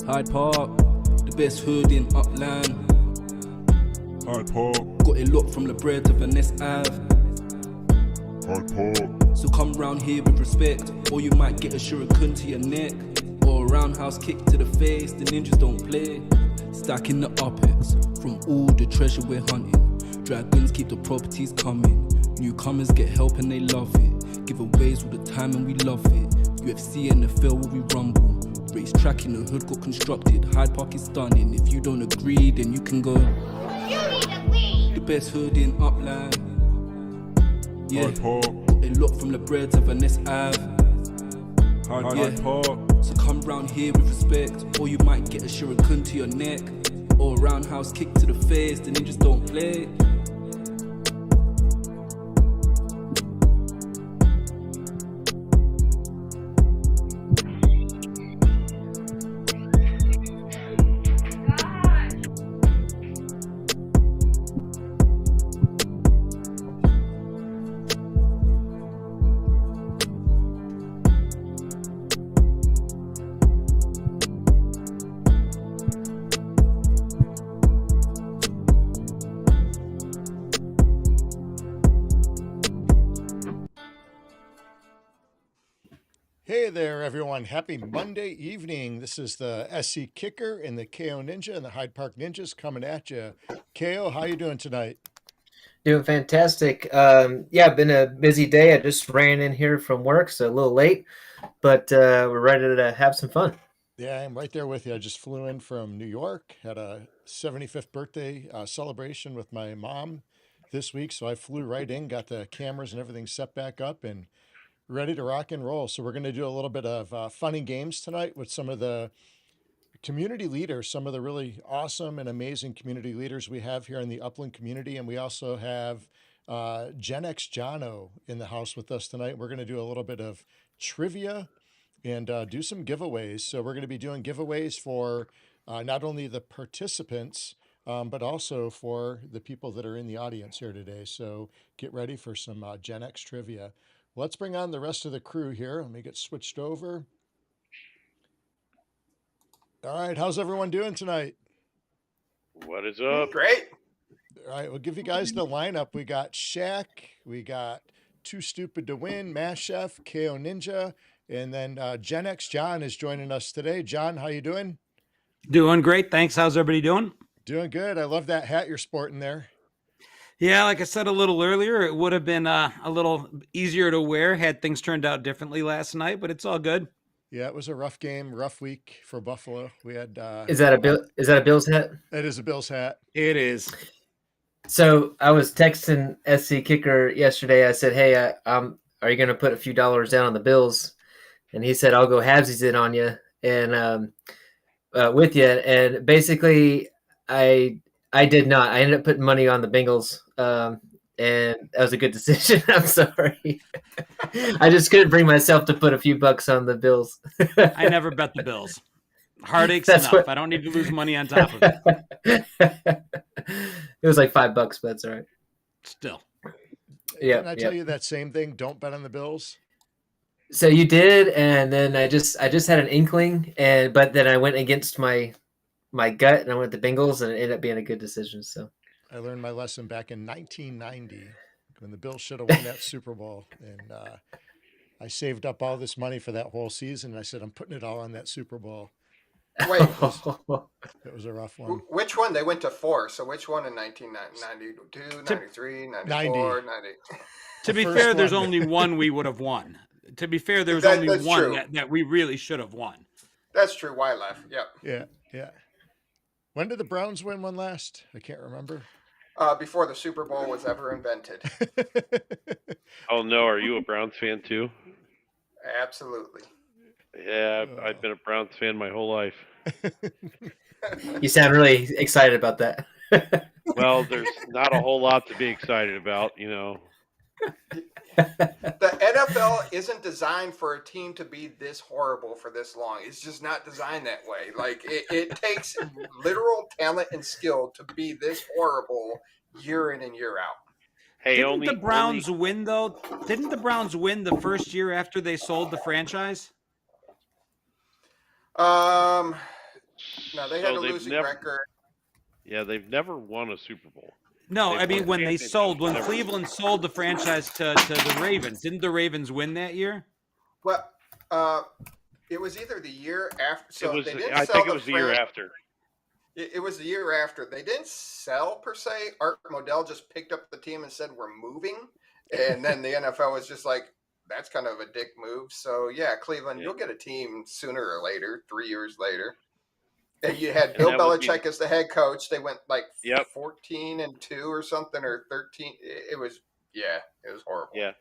Hyde Park, the best hood in Upland. Hyde Park, Got it locked from the bread to Venice Ave. Hyde Park, So come round here with respect, or you might get a shuriken to your neck, or a roundhouse kick to the face. The ninjas don't play. Stacking the upex from all the treasure we're hunting. Dragons keep the properties coming. Newcomers get help and they love it. Giveaways all the time and we love it. UFC and the NFL where we rumble. Race track in the hood got constructed. Hyde Park is stunning. If you don't agree, then you can go. You need to leave. The best hood in Upland. Yeah, Hyde Park, got it locked from the bread to Venice Ave. Hyde Park, So come round here with respect, or you might get a shuriken to your neck, or a roundhouse kick to the face. The ninjas don't play. Hey there, everyone. Happy Monday evening. This is the SC Kicker and the KO Ninja and the Hyde Park Ninjas coming at you. KO, how you doing tonight? Doing fantastic. Yeah, been a busy day. I just ran in here from work, so a little late, but we're ready to have some fun. Yeah, I'm right there with you. I just flew in from New York, had a 75th birthday celebration with my mom this week, so I flew right in, got the cameras and everything set back up, and ready to rock and roll. So we're going to do a little bit of funny games tonight with some of the community leaders, some of the really awesome and amazing community leaders we have here in the Upland community. And we also have Gen X Jono in the house with us tonight. We're going to do a little bit of trivia and do some giveaways. So we're going to be doing giveaways for not only the participants, but also for the people that are in the audience here today. So get ready for some Gen X trivia. Let's bring on the rest of the crew here. Let me get switched over. All right, how's everyone doing tonight? What is up? Great. All right, we'll give you guys the lineup. We got Shaq, we got Too Stupid to Win, Mass Chef, KO Ninja, and then Gen X John is joining us today. John, how you doing? Doing great. Thanks. How's everybody doing? Doing good. I love that hat you're sporting there. Yeah, like I said a little earlier, it would have been a little easier to wear had things turned out differently last night, but it's all good. Yeah, it was a rough game, rough week for Buffalo. We had Is that a Bills hat? it is a Bills hat. It is. So I was texting SC Kicker yesterday. I said, "Hey, are you going to put a few dollars down on the Bills?" And he said, "I'll go halvesies it on you and with you." And basically, I did not. I ended up putting money on the Bengals, and that was a good decision. I'm sorry. I just couldn't bring myself to put a few bucks on the Bills. I never bet the Bills. Heartaches That's enough. I don't need to lose money on top of it. It was like $5, but that's all right. Still. Yeah. Can I tell you that same thing? Don't bet on the Bills. So you did, and then I just had an inkling, but then I went against my gut, and I went to Bengals, and it ended up being a good decision. So I learned my lesson back in 1990 when the Bills should have won that Super Bowl. And I saved up all this money for that whole season. And I said, I'm putting it all on that Super Bowl. Wait, It was a rough one. which one? They went to 4. So which one in 1992, 93, 94, 90? To be first fair, there's one. only one we would have won. To be fair, there was That's only one true. that we really should have won. That's true. Why laugh? Yep. Yeah. When did the Browns win one last? I can't remember. Before the Super Bowl was ever invented. Oh no, are you a Browns fan too? Absolutely. Yeah, I've been a Browns fan my whole life. you sound really excited about that. Well, there's not a whole lot to be excited about, you know. The NFL isn't designed for a team to be this horrible for this long. It's just not designed that way. Like it takes literal talent and skill to be this horrible year in and year out. Hey, Didn't only the Browns win though? Didn't the Browns win the first year after they sold the franchise? No, they had so a they've losing never, record. Yeah, they've never won a Super Bowl. No, They've I mean won when championships, when never- Cleveland sold the franchise to the Ravens, didn't the Ravens win that year? Well, it was either the year after. It So was. they didn't I sell think it the was the year after. It was the year after. They didn't sell per se. Art Modell just picked up the team and said we're moving, and then the NFL was just like, that's kind of a dick move. So yeah, Cleveland, Yeah. you'll get a team sooner or later. 3 years later, and you had And Bill that would be Belichick as the head coach. They went like Yep. 14-2 or something, or 13. It was it was horrible. Yeah.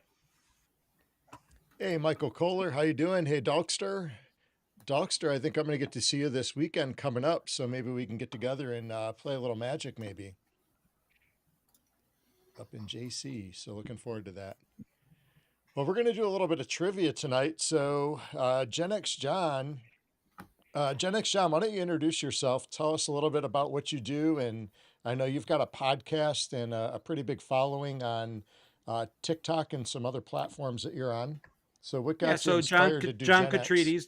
Hey, Michael Kohler, how you doing? Hey, Dalkster. Dalkster, I think I'm going to get to see you this weekend coming up, so maybe we can get together and play a little Magic maybe up in JC. So looking forward to that. Well, we're going to do a little bit of trivia tonight. So Gen X John, why don't you introduce yourself? Tell us a little bit about what you do. And I know you've got a podcast and a pretty big following on TikTok and some other platforms that you're on. So what got you inspired to do John Gen X? Catridis.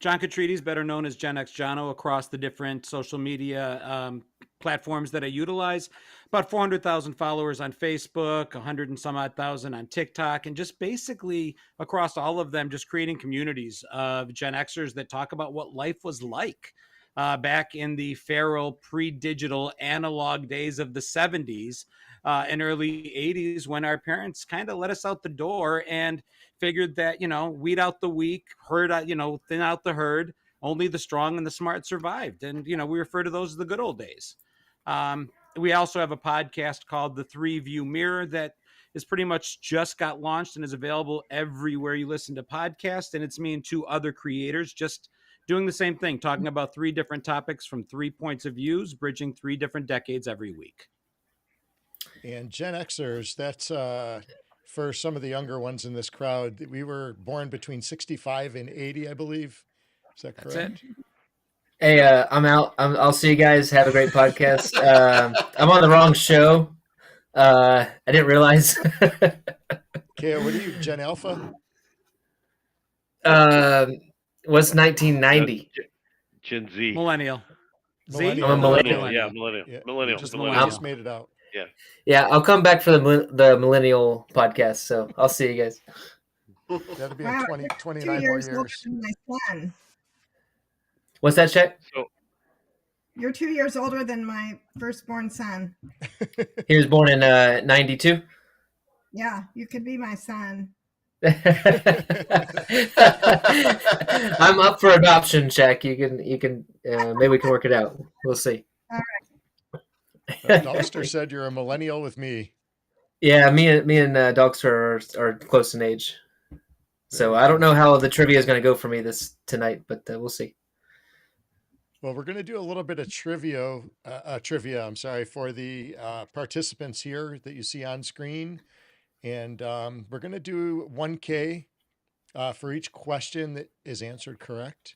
John Catridis, better known as Gen X Jono, across the different social media platforms that I utilize. About 400,000 followers on Facebook, 100 and some odd thousand on TikTok, and just basically across all of them, just creating communities of Gen Xers that talk about what life was like back in the feral, pre-digital, analog days of the 70s and early 80s, when our parents kind of let us out the door and figured that, weed out the weak, thin out the herd. Only the strong and the smart survived. And, we refer to those as the good old days. We also have a podcast called The Three View Mirror that is pretty much just got launched and is available everywhere you listen to podcasts. And it's me and two other creators just doing the same thing, talking about three different topics from 3 points of views, bridging 3 different decades every week. And Gen Xers, that's for some of the younger ones in this crowd. We were born between 65 and 80, I believe. Is that correct? That's it. Hey, I'm out. I'll see you guys. Have a great podcast. I'm on the wrong show. I didn't realize. Okay, what are you, Gen Alpha? What's 1990? Gen Z. Millennial. Millennial. I'm a millennial. Millennial. Yeah, Millennial. just Millennial. Just made it out. Yeah, I'll come back for the millennial podcast. So I'll see you guys. That'll be in Wow, 29 2 more years older years. than my son. What's that, Shaq? So You're 2 years older than my firstborn son. He was born in 92. Yeah, you could be my son. I'm up for adoption, Shaq. You can maybe we can work it out. We'll see. Dogster said you're a millennial with me. Yeah, me and Dogster are close in age. So I don't know how the trivia is going to go for me tonight, but we'll see. Well, we're going to do a little bit of trivia. I'm sorry, for the participants here that you see on screen, and we're going to do 1K for each question that is answered correct.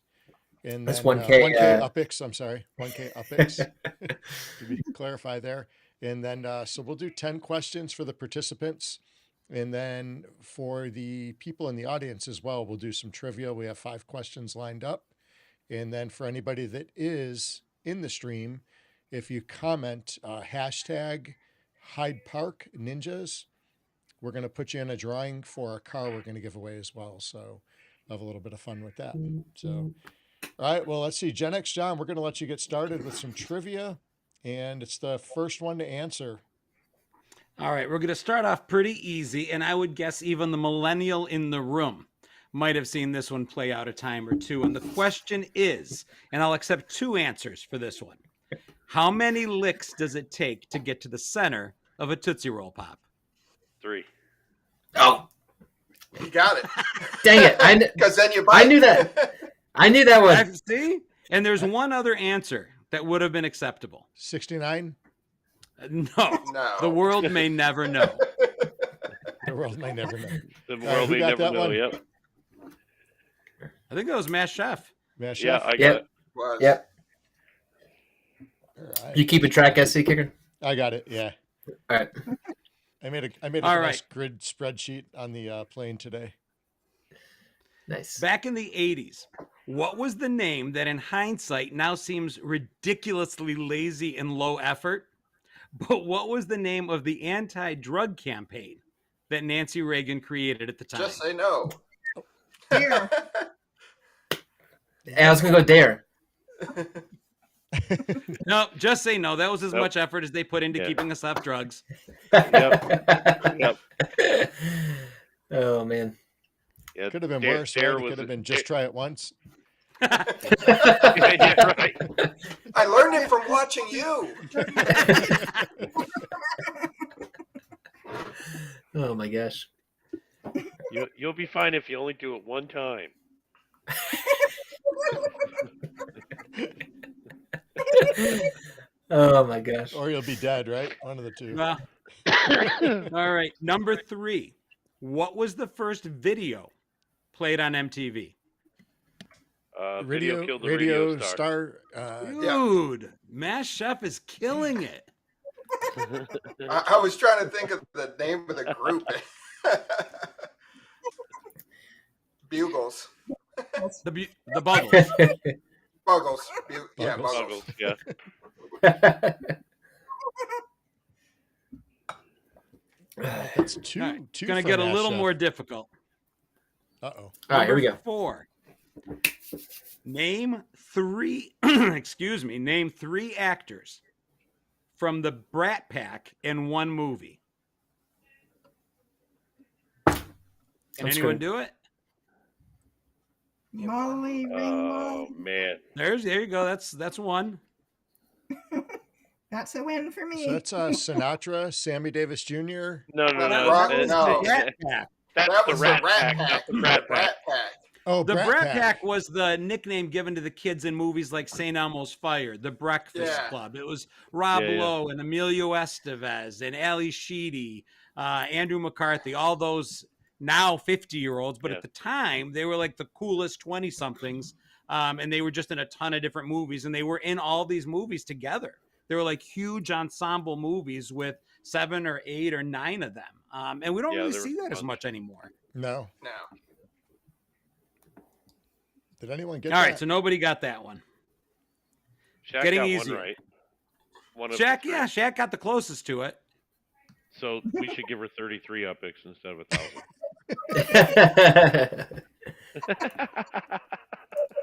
And That's then, 1K. 1K UPIX. I'm sorry, 1K UPIX. To clarify there, and then so we'll do 10 questions for the participants, and then for the people in the audience as well, we'll do some trivia. We have 5 questions lined up. And then for anybody that is in the stream, if you comment hashtag Hyde Park Ninjas, we're going to put you in a drawing for a car we're going to give away as well. So have a little bit of fun with that. So, all right, well, let's see. Gen X John, we're going to let you get started with some trivia. And it's the first one to answer. All right, we're going to start off pretty easy. And I would guess even the millennial in the room might have seen this one play out a time or two. And the question is, and I'll accept 2 answers for this one. How many licks does it take to get to the center of a Tootsie Roll Pop? 3. Oh, You got it. dang it! Because then you. I knew that. I knew that one. See? And there's one other answer that would have been acceptable. 69. No. No. The world may never know. The world may never know. The right, world who may got never that know. one? Yep. I think that was Mass Chef. Mash Yeah, Chef? I got Yep. it. Was. Yep. All right. You keep a track, SC Kicker? I got it. Yeah. All right. I made a All nice right. grid spreadsheet on the plane today. Nice. Back in the 80s, what was the name that in hindsight now seems ridiculously lazy and low effort? But what was the name of the anti-drug campaign that Nancy Reagan created at the time? Just say no. Dare. I was gonna go Dare. No, just say no. That was as Nope. much effort as they put into Yeah. keeping us off drugs. Yep. Oh man. Yeah, Could have been Dare- worse. Dare Right? It was could have a- been just try it once. yeah, right. I learned it from watching you. Oh my gosh. You'll be fine if you only do it one time. Oh my gosh. Or you'll be dead, right? One of the two. Well, all right. Number 3. What was the first video played on MTV? Video killed the radio star. Dude, Mass Chef is killing it. I was trying to think of the name of the group. Bugles. The Buggles. Buggles. Yeah, Buggles. Buggles. Buggles, yeah. That's two. All right, Two. Gonna for get a Mass little Chef. more difficult. Uh-oh. All right, here we go. Number 4. Name 3. Excuse me. Name 3 actors from the Brat Pack in one movie. Can That's anyone great. do it? Molly Oh Ringwald. man. There you go. That's one. That's a win for me. So that's Sinatra, Sammy Davis Jr. No. Rock- That's, no. Brat Pack. that's That the was Rat the Rat Pack, Pack. not the Brat Pack. Rat Pack. Oh, The Brat Brat Pack. Pack was the nickname given to the kids in movies like St. Elmo's Fire, The Breakfast Yeah. Club. It was Rob Yeah, yeah. Lowe and Emilio Estevez and Ali Sheedy, Andrew McCarthy, all those now 50-year-olds. But Yeah. at the time, they were like the coolest 20-somethings. And they were just in a ton of different movies. And they were in all these movies together. They were like huge ensemble movies with 7 or 8 or 9 of them. And we don't Yeah, really there see was a that as bunch. much anymore. No. No. Did anyone get All that? right, so nobody got that one. Shaq Getting got easier. one right. One of Shaq, the 3. yeah, Shaq got the closest to it. So we should give her 33 epics instead of 1,000.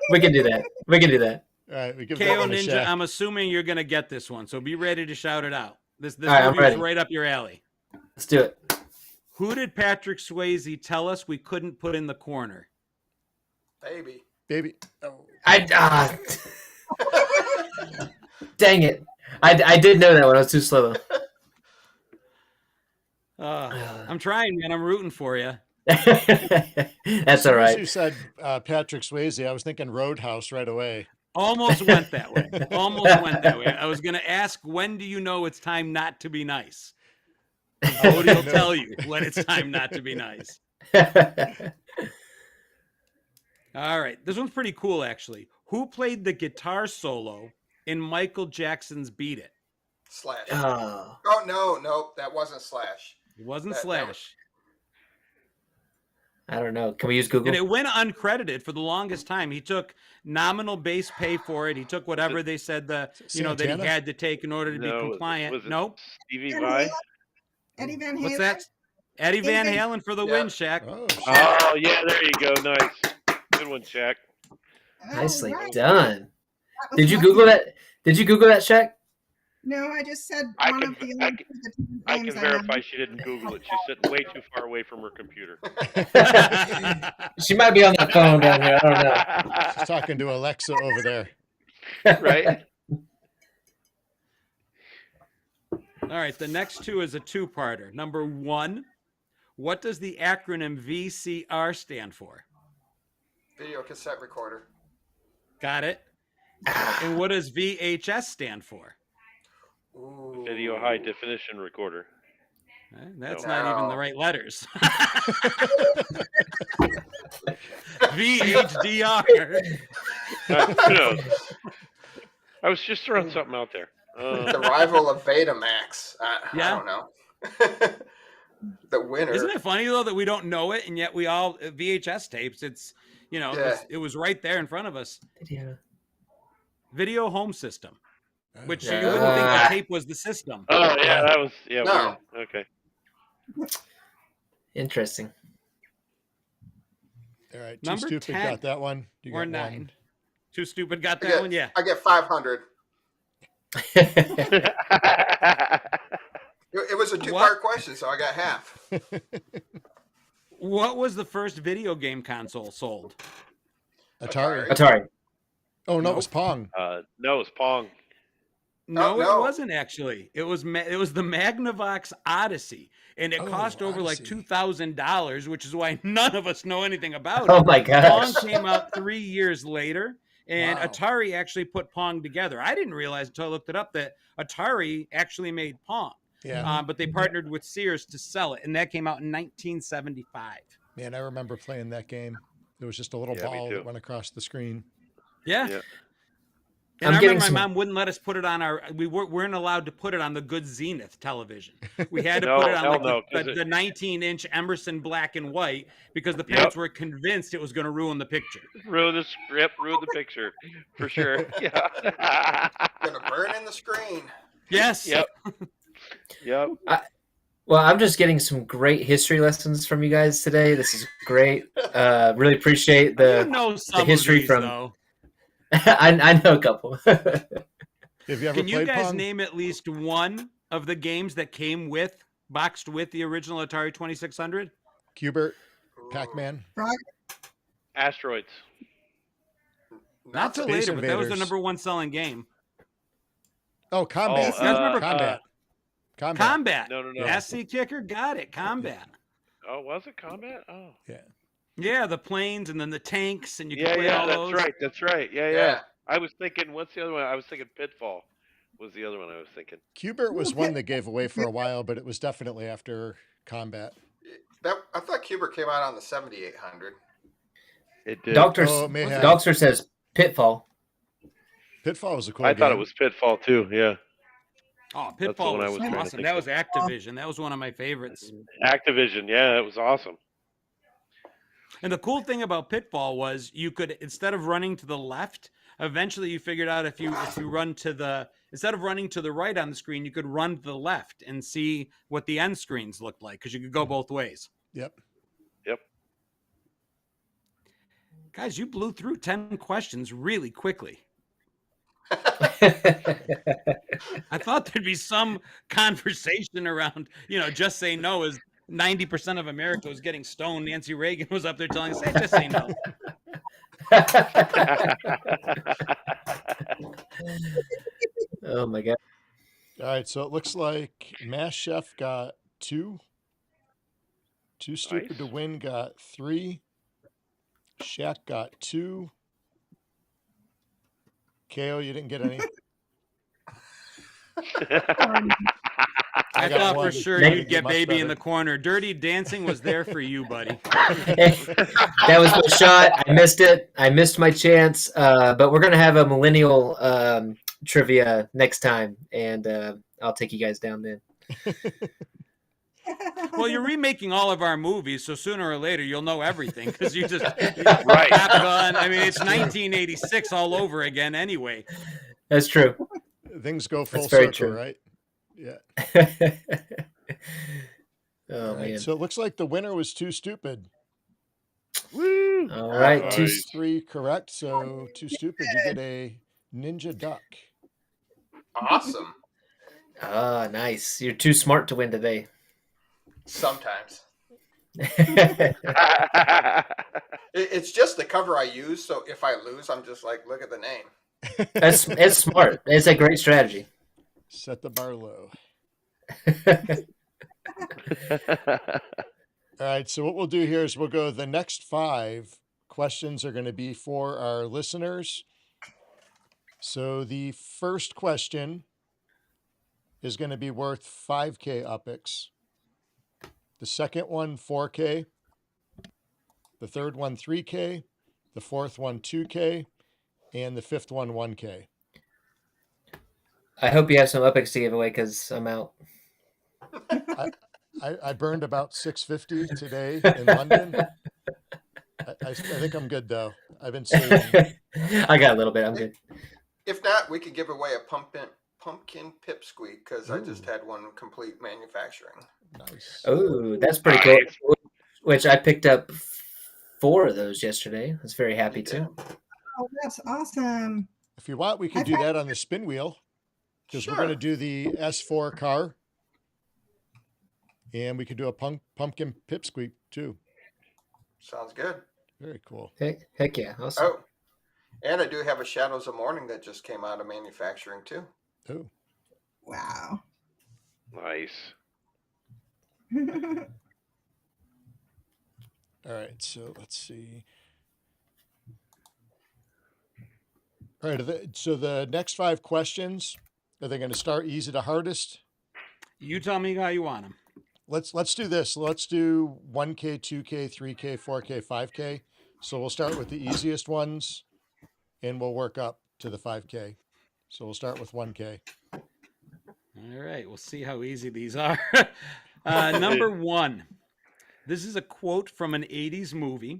We can do that. We can do that. All right, we give that KO one to Ninja, Shaq. I'm assuming you're going to get this one, so be ready to shout it out. This All right, I'm movie is ready. right up your alley. Let's do it. Who did Patrick Swayze tell us we couldn't put in the corner? Baby. Baby. Oh. Dang it. I did know that one. I was too slow. I'm trying, man. I'm rooting for you. That's all As you right. said Patrick Swayze, I was thinking Roadhouse right away. Almost went that way. Almost went that way. I was going to ask, when do you know it's time not to be nice? Cody will tell you when it's time not to be nice. All right. This one's pretty cool, actually. Who played the guitar solo in Michael Jackson's Beat It? Slash. Oh. Oh, no. That wasn't Slash. It wasn't That Slash. was- I don't know. Can we use Google? And it went uncredited for the longest time. He took nominal base pay for it. He took whatever they said that he Santana? had to take in order to be No, compliant. was it Nope. Stevie Van Vai? Halen? Eddie Van Halen. What's that? Eddie Van Eddie Van- Halen for the Yeah. win, Shaq. Oh, Oh, yeah, there you go. Nice. Good one, Shaq. Nicely All right. done. That was Did you lucky. Google that? Did you Google that, Shaq? No, I just said I one can- of the I Olympic I games can I verify had. she didn't Google it. She's sitting way too far away from her computer. She might be on that phone down here. I don't know. she's talking to Alexa over there. Right? All right, the next two is a two-parter. Number 1, what does the acronym VCR stand for? Video cassette recorder. Got it. And what does VHS stand for? Ooh. Video high definition recorder. That's No. not even the No. right letters. VHDR. Who knows? I was just throwing something out there. The rival of Betamax. I Yeah. don't know. The winner. Isn't it funny though that we don't know it, and yet we all VHS tapes? It's Yeah. it was right there in front of us. Yeah. Video home system, which Yeah. you wouldn't think the tape was the system. Oh yeah, that was No. weird. Okay. Interesting. All right. Too Number Stupid 10 got that one. You or got 9. one. Too Stupid got I that get, one. Yeah. I get 500. It was a two-part question, so I got half. What was the first video game console sold? Atari. Oh, no, Nope. it was Pong. No, it's Pong. No, no. it wasn't actually. It was the Magnavox Odyssey, and it Oh, cost over like Odyssey. $2,000, which is why none of us know anything about Oh it. my gosh. Pong came out 3 years later, and Wow. Atari actually put Pong together. I didn't realize until I looked it up that Atari actually made Pong, Yeah. but they partnered with Sears to sell it, and that came out in 1975. Man, I remember playing that game. There was just a little Yeah, me ball too. that went across the screen. Yeah. Yeah. And I'm I getting remember my some- mom wouldn't let us put it on we weren't allowed to put it on the good Zenith television. We had to No, put it on hell like no, 'cause the 19-inch Emerson black and white because the Yep. parents were convinced it was going to ruin the picture. Ruin the script, ruin the picture, for sure. Yeah. Gonna burn in the screen. Yes. Yep. Yep. Well, I'm just getting some great history lessons from you guys today. This is great. Really appreciate You know some history of these, from- though. I know a couple. Have you ever Can you played guys Pong? name at least one of the games that came boxed with the original Atari 2600? Cubert, Pac-Man. Asteroids. Not till Space later, but that was the Invaders. number 1 selling game. Oh, Combat. Oh, You guys remember Combat. Combat. Combat. No. SC Kicker got it. Combat. Oh, was it Combat? Oh. Yeah, the planes and then the tanks, and you can Yeah, play yeah, all that's those. right. That's right. Yeah, yeah. Yeah. I was thinking, what's the other one? I was thinking Pitfall was the other one I was thinking. Cubert was one they gave away for a while, but it was definitely after Combat. I thought Cubert came out on the 7800. It did. Doctor Oh, it may have. Doctor says Pitfall. Pitfall was a cool I thought game. it was Pitfall too. Yeah. Oh, the Pitfall one I was was trying to awesome. think That of. was Activision. That was one of my favorites. Activision. Yeah, it was awesome. And the cool thing about Pitfall was you could, instead of running to the left, eventually you figured out if you run to the, instead of running to the right on the screen, you could run to the left and see what the end screens looked like because you could go both ways. Yep. Yep. Guys, you blew through 10 questions really quickly. I thought there'd be some conversation around, just say no as 90% of America was getting stoned. Nancy Reagan was up there telling us, hey, just say no. Oh my god. All right, so it looks like Mass Chef got 2. Too Stupid Nice. to Win got 3. Shaq got 2. KO, you didn't get any. I got thought one. for sure That'd you'd be get much Baby in better. the Corner. Dirty Dancing was there for you, buddy. That was my shot. I missed it. I missed my chance. But we're gonna have a millennial trivia next time, and I'll take you guys down then. Well, you're remaking all of our movies, so sooner or later you'll know everything because you just Right. Top Gun. I mean, it's 1986 all over again anyway. That's true. Things go full That's very circle, true. right? Yeah. Oh All right, man. so it looks like the winner was Too Stupid. Woo! All right. Nice. Two, 3 correct. So Too Stupid, you get a Ninja Duck. Awesome. ah, nice. You're too smart to win today. Sometimes. It's just the cover I use, so if I lose, I'm just like, look at the name. It's smart. It's a great strategy. Set the bar low. All right, so what we'll do here is we'll go the next 5 questions are going to be for our listeners. So the first question is going to be worth 5K UPIX. The second one, 4K. The third one, 3K. The fourth one, 2K. And the fifth one, 1K. I hope you have some UPIX to give away because I'm out. I burned about 650 today in London. I think I'm good though. I've been saving. I got a little bit. I'm good. If not, we could give away a pumpkin pipsqueak because I just Ooh. had one complete manufacturing. Nice. Oh, that's pretty cool. Which I picked up 4 of those yesterday. I was very happy too. Oh, that's awesome. If you want, we could do that on the spin wheel because we're going to do the S4 car, and we could do a pumpkin pipsqueak too. Sounds good. Very cool. Heck yeah. Awesome. Oh, and I do have a Shadows of Morning that just came out of manufacturing too. Oh, Wow. Nice. all right. So let's see. All right. So the next 5 questions, are they going to start easy to hardest? You tell me how you want them. Let's do this. Let's do 1K, 2K, 3K, 4K, 5K. So we'll start with the easiest ones, and we'll work up to the 5K. So we'll start with 1K. All right, we'll see how easy these are. Number 1. This is a quote from an 80s movie.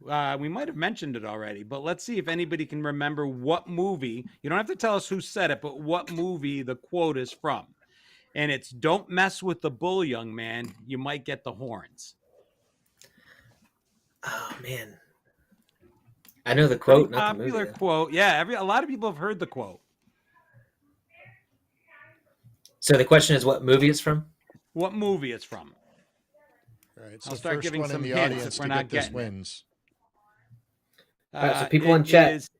We might have mentioned it already, but let's see if anybody can remember what movie. You don't have to tell us who said it, but what movie the quote is from. And it's, "Don't mess with the bull, young man. You might get the horns." Oh man, I know the quote, Pretty not the popular movie. quote. Yeah, a lot of people have heard the quote. So the question is, what movie it's from? What movie it's from? All right. So I'll start first giving one some in the hints audience if we're to not get this getting it. wins. All right, so people in It chat. is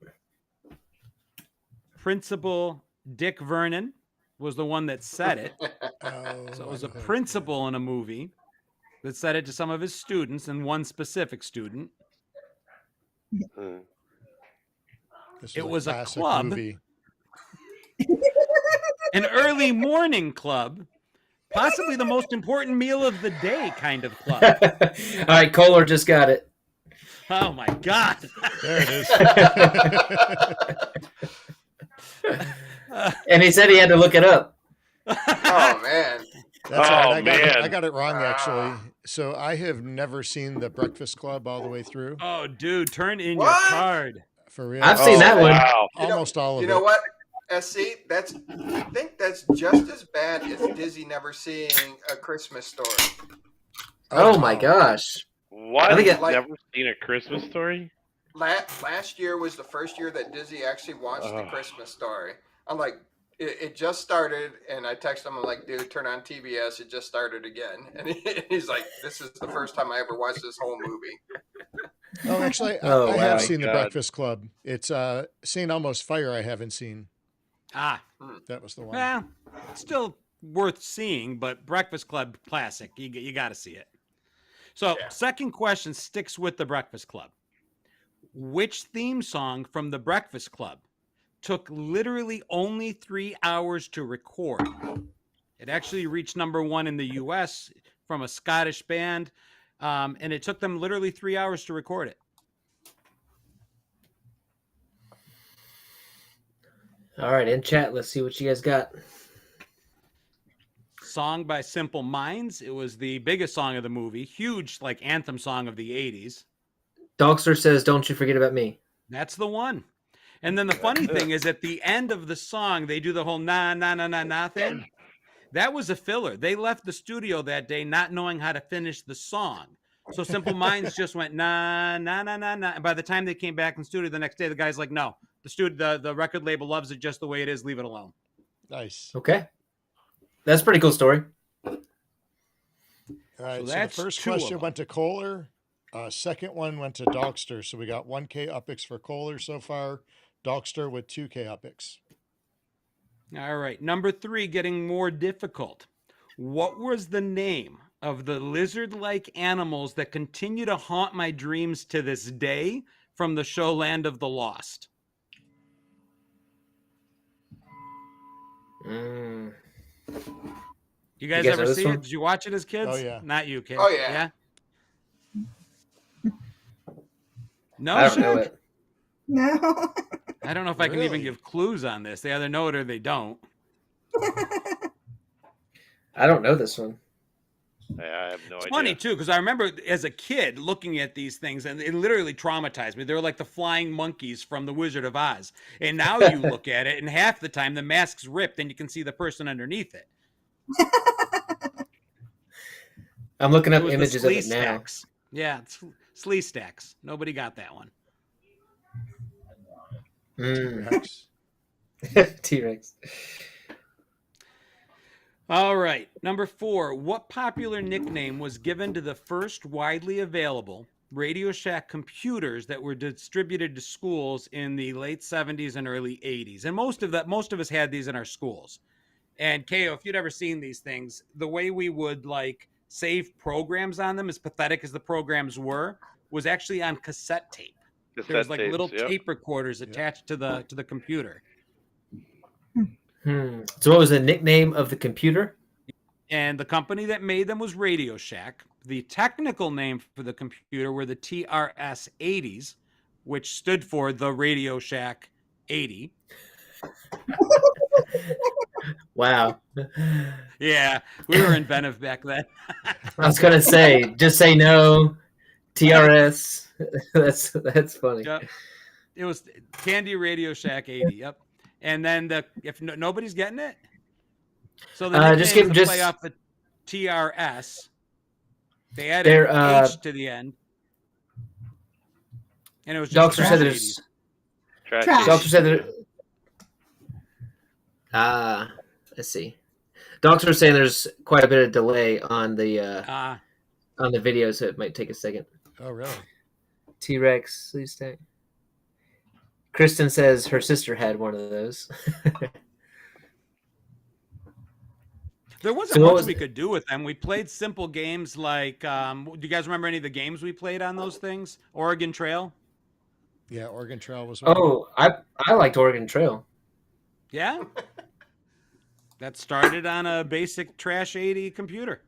Principal Dick Vernon was the one that said it. Oh, So it was a okay. principal in a movie that said it to some of his students and one specific student. Hmm. This It was a classic club. movie. An early morning club, possibly the most important meal of the day kind of club. All right, Kohler just got it. Oh my God. There it is. And he said he had to look it up. Oh man. That's all right. man. I got it wrong actually. So I have never seen The Breakfast Club all the way through. Oh, dude, turn in What? your card. For real. I've seen that one. Wow. Almost all of You it. know what? SC, I think that's just as bad as Dizzy never seeing A Christmas Story. Oh my wow. gosh. What? I think You've it- never seen A Christmas Story? Last year was the first year that Dizzy actually watched A Christmas Story. I'm like, it just started, and I text him, I'm like, dude, turn on TBS. It just started again. And he's like, this is the first time I ever watched this whole movie. Oh, actually, Oh, I have wow. seen The God. Breakfast Club. It's St. Elmo's Fire I haven't seen. Ah, That was the one. well, still worth seeing, but Breakfast Club classic. You got to see it. So, Yeah. second question sticks with the Breakfast Club. Which theme song from the Breakfast Club took literally only 3 hours to record? It actually reached number 1 in the U.S. from a Scottish band, and it took them literally 3 hours to record it. All right, in chat, let's see what you guys got. Song by Simple Minds. It was the biggest song of the movie. Huge, like, anthem song of the 80s. Dogster says, "Don't you forget about me." That's the one. And then the funny thing is, at the end of the song, they do the whole na na na na na thing. That was a filler. They left the studio that day not knowing how to finish the song. So Simple Minds just went na na na na na. And by the time they came back in studio the next day, the guy's like, "No, the record label loves it just the way it is. Leave it alone." Nice. Okay. That's a pretty cool story. All right. So, the that's first 2 of question them. went to Kohler. Second one went to Dogster. So we got 1K upics for Kohler so far. Dogster with 2K upics. All right. Number 3, getting more difficult. What was the name of the lizard-like animals that continue to haunt my dreams to this day from the show Land of the Lost? Mm. You guys know ever this see one? it? Did you watch it as kids? Oh, yeah. Not you, kid. Oh, yeah. No I don't shit. know it. No. I don't know if I can even Really? give clues on this. They either know it or they don't. I don't know this one. I have no It's idea. funny too, because I remember as a kid looking at these things, and it literally traumatized me. They were like the flying monkeys from The Wizard of Oz. And now you look at it, and half the time the mask's ripped, and you can see the person underneath it. I'm looking It up was the images of Slee it now. Stacks. Yeah, Slee Stacks. Nobody got that one. T-Rex. T-Rex. All right. Number 4. What popular nickname was given to the first widely available Radio Shack computers that were distributed to schools in the late 70s and early 80s? And most of us had these in our schools. And Ko, if you'd ever seen these things, the way we would like save programs on them, as pathetic as the programs were, was actually on cassette tape. There was like tapes, little yep. tape recorders attached to the computer. So what was the nickname of the computer? And the company that made them was Radio Shack. The technical name for the computer were the TRS 80s, which stood for the Radio Shack 80. Wow. Yeah, we were inventive back then. I was gonna say, just say no. TRS. That's funny. Yep. It was Candy Radio Shack 80. Yep. And then if nobody's getting it, so the nickname just is give to just play off the TRS. They added H to the end, and it was just Doctor said Trash there's 80s. Trash. Doctor said there. Let's see. Doctor was saying there's quite a bit of delay on the video, so it might take a second. Oh, really? T-Rex, please stay. Kristen says her sister had one of those. There wasn't much we could do with them. We played simple games like, do you guys remember any of the games we played on those things? Oregon Trail? Yeah, Oregon Trail was one. Oh, I liked Oregon Trail. Yeah? That started on a basic Trash 80 computer.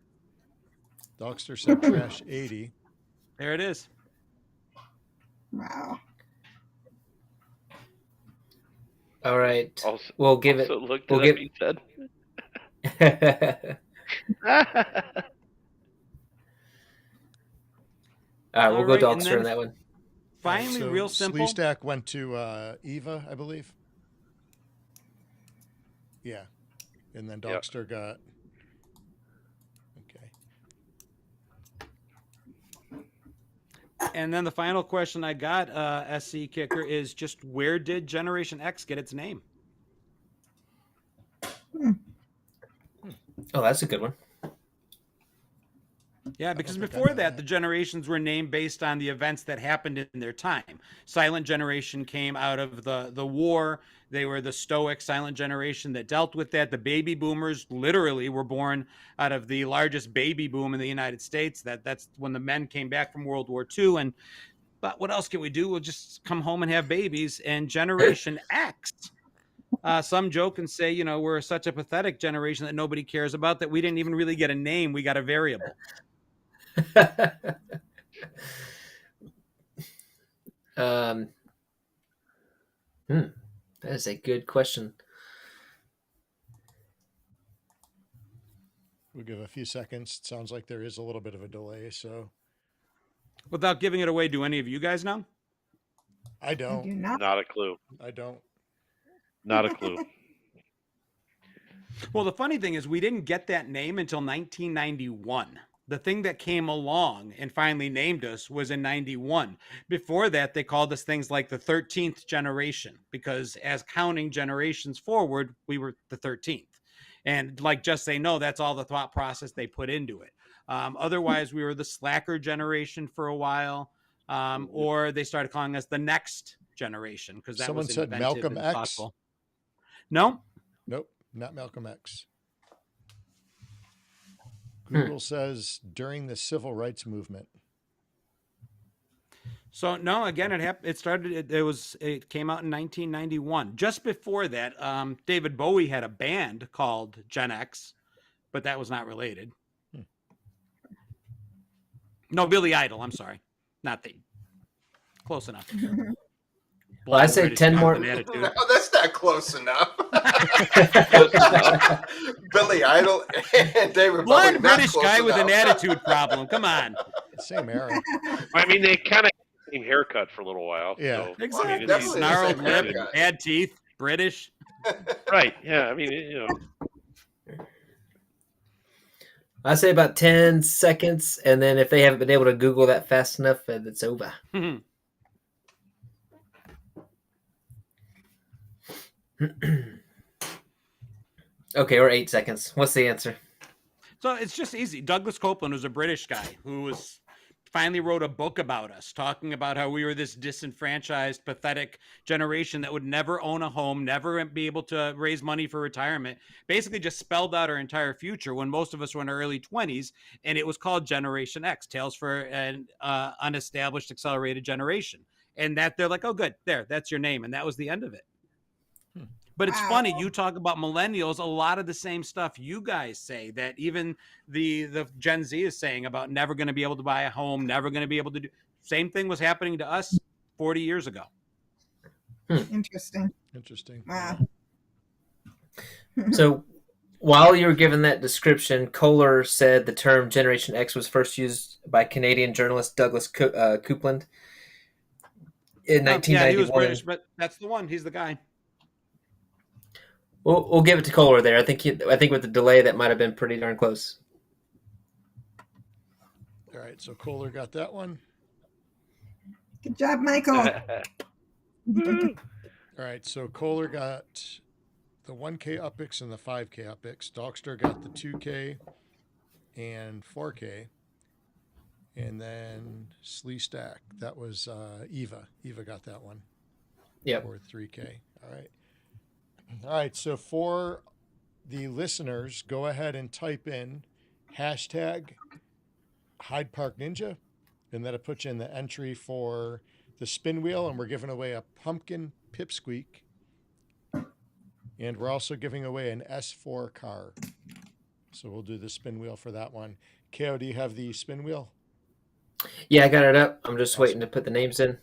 Dogster said Trash 80. There it is. Wow. All right. Also, we'll give it. Looked We'll it up, give. he said. All right, we'll go Alright, and Dogster then on that one. Finally, So real simple. Sleestack went to Eva, I believe. Yeah. And then Dogster got... Okay. And then the final question I got, SC Kicker, is just where did Generation X get its name? Oh, that's a good one. Yeah, because before that, the generations were named based on the events that happened in their time. Silent Generation came out of the war. They were the stoic silent generation that dealt with that. The baby boomers literally were born out of the largest baby boom in the United States. That's when the men came back from World War II. But what else can we do? We'll just come home and have babies. And Generation X, some joke and say, we're such a pathetic generation that nobody cares about that we didn't even really get a name. We got a variable. That is a good question. We'll give a few seconds. It sounds like there is a little bit of a delay, so... Without giving it away, do any of you guys know? I don't. I do not. Not a clue. I don't. Not a clue. Well, the funny thing is we didn't get that name until 1991. The thing that came along and finally named us was in 91. Before that, they called us things like the 13th generation because as counting generations forward, we were the 13th. And like Just Say No, that's all the thought process they put into it. Otherwise, we were the slacker generation for a while, or they started calling us the next generation because that Someone was said inventive Malcolm and X. thoughtful. No, Nope, not Malcolm X. Google says during the civil rights movement. So no, again, it happened. It came out in 1991. Just before that, David Bowie had a band called Gen X, but that was not related. No, Billy Idol. I'm sorry, not the. Close enough. Well, I say 10 more. No, that's not close enough. Close enough. Billy Idol and David Bowie. One not British close guy with an enough. attitude problem. Come on. Same era. I mean, they kind of same haircut for a little while. Yeah. So, Exactly. I mean, definitely the Snarled same lip, haircut. bad teeth, British. right. Yeah. I mean, you know. I say about 10 seconds, and then if they haven't been able to Google that fast enough, then it's over. Okay, or 8 seconds. What's the answer? So it's just easy. Douglas Copeland was a British guy who finally wrote a book about us, talking about how we were this disenfranchised, pathetic generation that would never own a home, never be able to raise money for retirement. Basically just spelled out our entire future when most of us were in our early 20s, and it was called Generation X, Tales for an Unestablished Accelerated Generation. And that they're like, oh, good, that's your name. And that was the end of it. But it's funny, you talk about millennials, a lot of the same stuff you guys say that even the Gen Z is saying about never going to be able to buy a home, never going to be able to do. Same thing was happening to us 40 years ago. Interesting. Wow. So while you were given that description, Kohler said the term Generation X was first used by Canadian journalist Douglas Coupland in 1991. Yeah, he was British, but that's the one. He's the guy. We'll give it to Kohler there. I think with the delay, that might have been pretty darn close. All right, so Kohler got that one. Good job, Michael. All right, so Kohler got the 1K UPIX and the 5K UPIX. Dogster got the 2K and 4K. And then Slee Stack, that was Eva. Eva got that one. Yep. For 3K. All right. All right, so for the listeners, go ahead and type in hashtag Hyde Park Ninja, and that'll put you in the entry for the spin wheel, and we're giving away a pumpkin pipsqueak, and we're also giving away an S4 car. So we'll do the spin wheel for that one. Ko, do you have the spin wheel? Yeah, I got it up. I'm just waiting to put the names in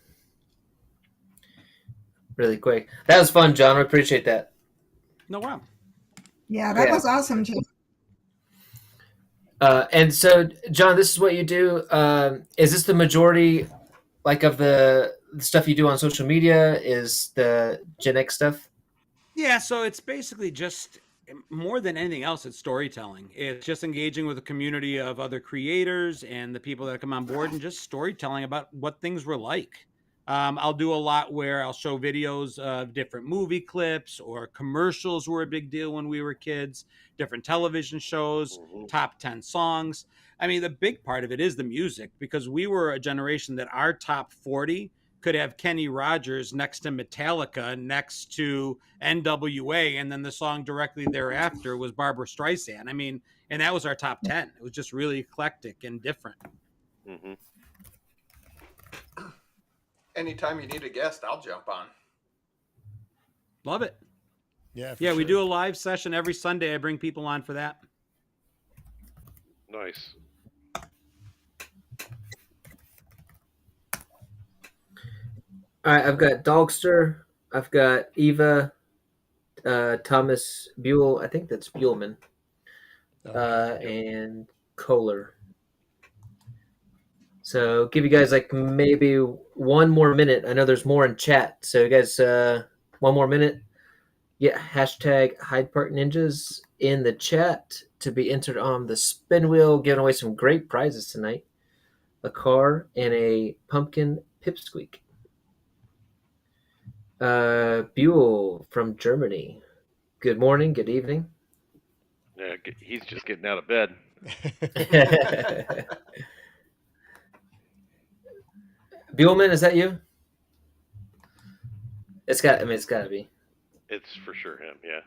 really quick. That was fun, John. I appreciate that. No problem. Yeah, that was awesome, Jim. And so, John, this is what you do. Is this the majority, like, of the stuff you do on social media? Is the Gen X stuff? Yeah, so it's basically just more than anything else, it's storytelling. It's just engaging with a community of other creators and the people that come on board, and just storytelling about what things were like. I'll do a lot where I'll show videos of different movie clips, or commercials were a big deal when we were kids, different television shows, top 10 songs. I mean, the big part of it is the music, because we were a generation that our top 40 could have Kenny Rogers next to Metallica, next to NWA, and then the song directly thereafter was Barbra Streisand. I mean, and that was our top 10. It was just really eclectic and different. Mm-hmm. Anytime you need a guest, I'll jump on. Love it. Yeah. We do a live session every Sunday. I bring people on for that. Nice. All right, I've got Dogster. I've got Eva, Thomas Buell. I think that's Buellman. And Kohler. So give you guys like maybe one more minute. I know there's more in chat. So you guys, one more minute. Yeah, hashtag Hyde Park Ninjas in the chat to be entered on the spin wheel, giving away some great prizes tonight. A car and a pumpkin pipsqueak. Buell from Germany. Good morning, good evening. Yeah, he's just getting out of bed. Buellman, is that you? It's got to be. It's for sure him, yeah.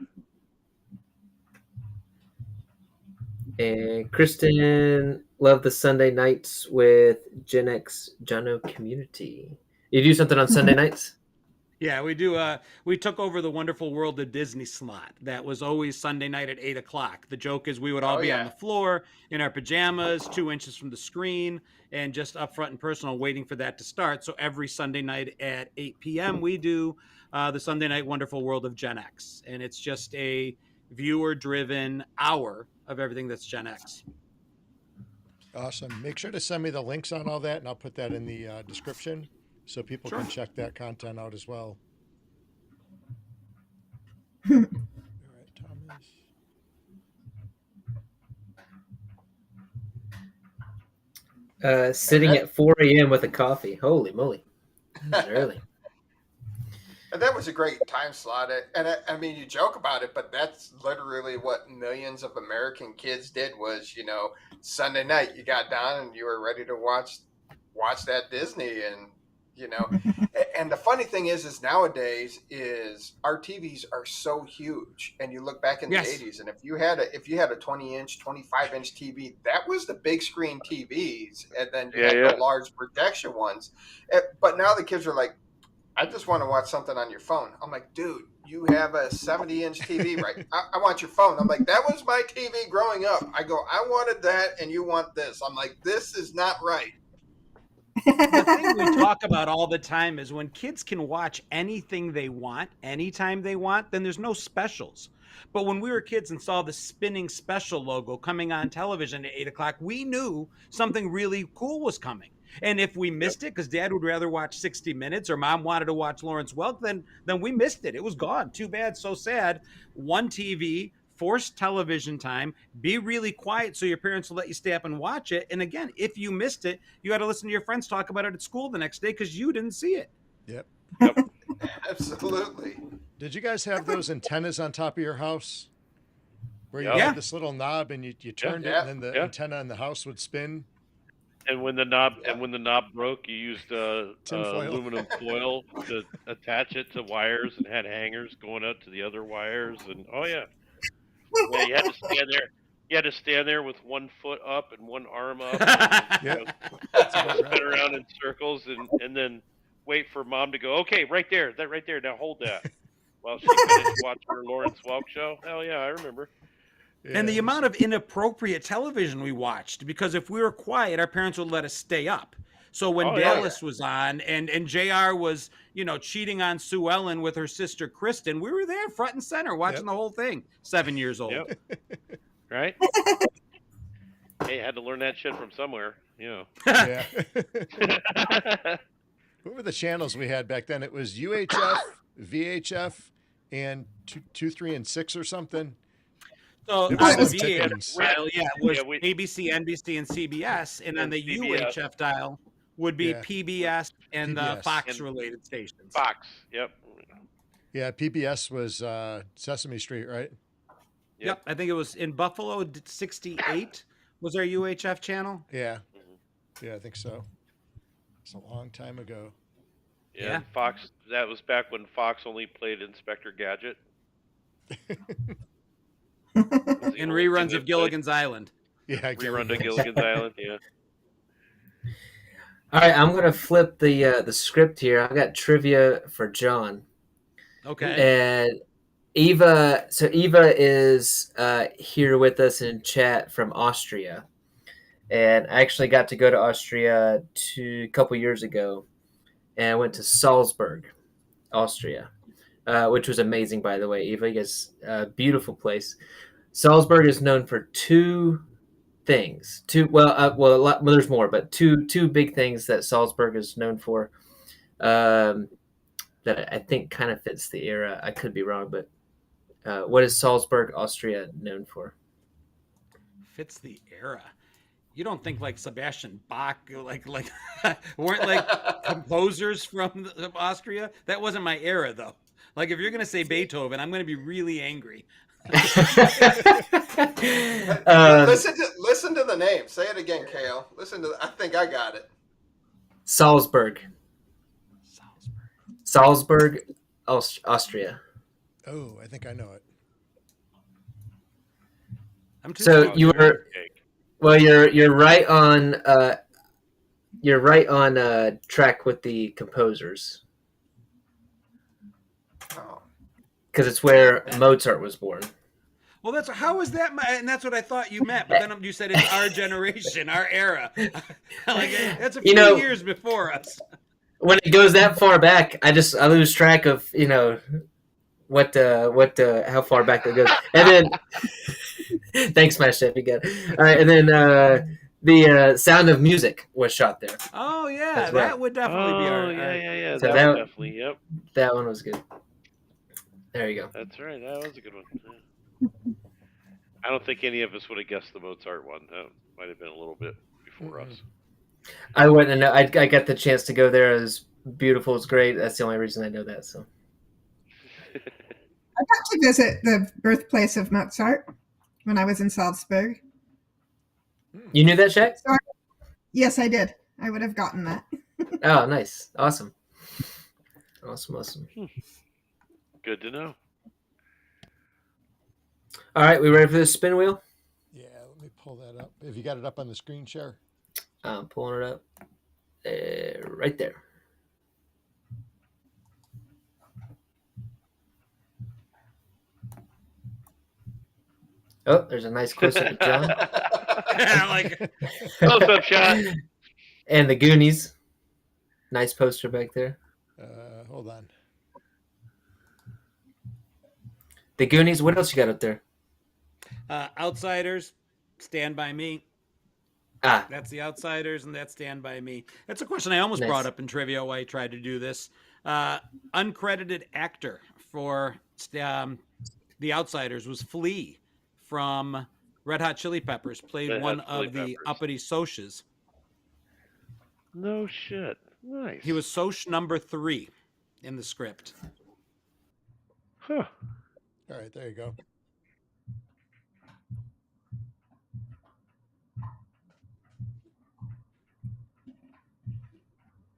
And Kristen, love the Sunday nights with Gen X Jono community. You do something on Sunday nights? Yeah, we do. We took over the Wonderful World of Disney slot. That was always Sunday night at 8:00. The joke is we would all be on the floor in our pajamas, 2 inches from the screen, and just up front and personal, waiting for that to start. So every Sunday night at 8 p.m., we do the Sunday Night Wonderful World of Gen X, and it's just a viewer-driven hour of everything that's Gen X. Awesome. Make sure to send me the links on all that, and I'll put that in the description so people Sure. can check that content out as well. All right, Thomas. Sitting at 4 a.m. with a coffee. Holy moly. That's early. And that was a great time slot. And I mean, you joke about it, but that's literally what millions of American kids did was, Sunday night you got down and you were ready to watch that Disney. And, and the funny thing is nowadays is our TVs are so huge. And you look back in the 80s, and if you had a 20-inch, 25-inch TV, that was the big screen TVs. And then you had the large projection ones. But now the kids are like, I just want to watch something on your phone. I'm like, dude, you have a 70-inch TV, right? I want your phone. I'm like, that was my TV growing up. I go, I wanted that, and you want this. I'm like, this is not right. The thing we talk about all the time is when kids can watch anything they want, anytime they want, then there's no specials. But when we were kids and saw the spinning special logo coming on television at 8 o'clock, we knew something really cool was coming. And if we missed it because Dad would rather watch 60 Minutes or Mom wanted to watch Lawrence Welk, then we missed it. It was gone. Too bad. So sad. One TV, forced television time, be really quiet so your parents will let you stay up and watch it. And again, if you missed it, you had to listen to your friends talk about it at school the next day because you didn't see it. Yep. Absolutely. Did you guys have those antennas on top of your house? Where you had this little knob and you turned it and then the antenna in the house would spin? And when the knob broke, you used aluminum foil to attach it to wires and had hangers going out to the other wires. And you had to stand there. You had to stand there with one foot up and one arm up, and, spin around in circles, and then wait for Mom to go. Okay, right there, that right there. Now hold that. While she finished watching her Lawrence Welk show. Hell yeah, I remember. And the amount of inappropriate television we watched, because if we were quiet, our parents would let us stay up. So when Dallas was on and JR was, cheating on Sue Ellen with her sister Kristen, we were there front and center watching the whole thing. 7 years old. Yep. Right? Hey, had to learn that shit from somewhere, Yeah. What were the channels we had back then? It was UHF, VHF, and 2, 3, and 6 or something. So on the VHF dial, it was ABC, NBC, and CBS, and on the UHF dial would be PBS and the Fox-related stations. Fox, yep. Yeah, PBS was Sesame Street, right? Yep, I think it was in Buffalo. 68 was our UHF channel. Yeah, I think so. It's a long time ago. Yeah, Fox. That was back when Fox only played Inspector Gadget. In reruns of Gilligan's Island. Yeah, rerun of Gilligan's Island. Yeah. All right, I'm gonna flip the script here. I got trivia for John. Okay. And Eva. So Eva is here with us in chat from Austria, and I actually got to go to Austria a couple years ago, and I went to Salzburg, Austria, which was amazing, by the way. Eva, you guys, beautiful place. Salzburg is known for two things. There's more, but two big things that Salzburg is known for. That I think kind of fits the era. I could be wrong, but what is Salzburg, Austria, known for? Fits the era. You don't think like Sebastian Bach, like weren't like composers from Austria? That wasn't my era, though. Like if you're gonna say Beethoven, I'm gonna be really angry. Listen to the name. Say it again, Kale. I think I got it. Salzburg, Austria. Oh, I think I know it. So you were, you're right on. You're right on track with the composers. Because it's where Mozart was born. Well, how is that? And that's what I thought you meant. But then you said it's our generation, our era. Like that's a few years before us. when it goes that far back, I lose track of how far back that goes. And then thanks, Smash Chef, you got it. All right, and then the Sound of Music was shot there. Oh yeah, That's right. that would definitely be our. yeah. So that would definitely. Yep. That one was good. There you go. That's right. That was a good one. Yeah. I don't think any of us would have guessed the Mozart one. That might have been a little bit before us. I wouldn't know. I got the chance to go there. It was beautiful. It's great. That's the only reason I know that. So I got to visit the birthplace of Mozart when I was in Salzburg. you knew that, Shaq? So yes, I did. I would have gotten that. Oh, nice. Awesome. Good to know. All right, we ready for this spin wheel? Yeah, let me pull that up. Have you got it up on the screen share? I'm pulling it up. Right there. Oh, there's a nice close-up of John. Like, Close-up shot. And the Goonies. Nice poster back there. Hold on. The Goonies. What else you got up there? Outsiders, Stand By Me. Ah, That's the Outsiders, and that's Stand By Me. That's a question I almost Nice. brought up in trivia while I tried to do this. Uncredited actor for the Outsiders was Flea from Red Hot Chili Peppers. Played Red one Hot Chili of the Peppers. uppity Socs. No shit. Nice. He was Soc number 3 in the script. Huh. All right, there you go.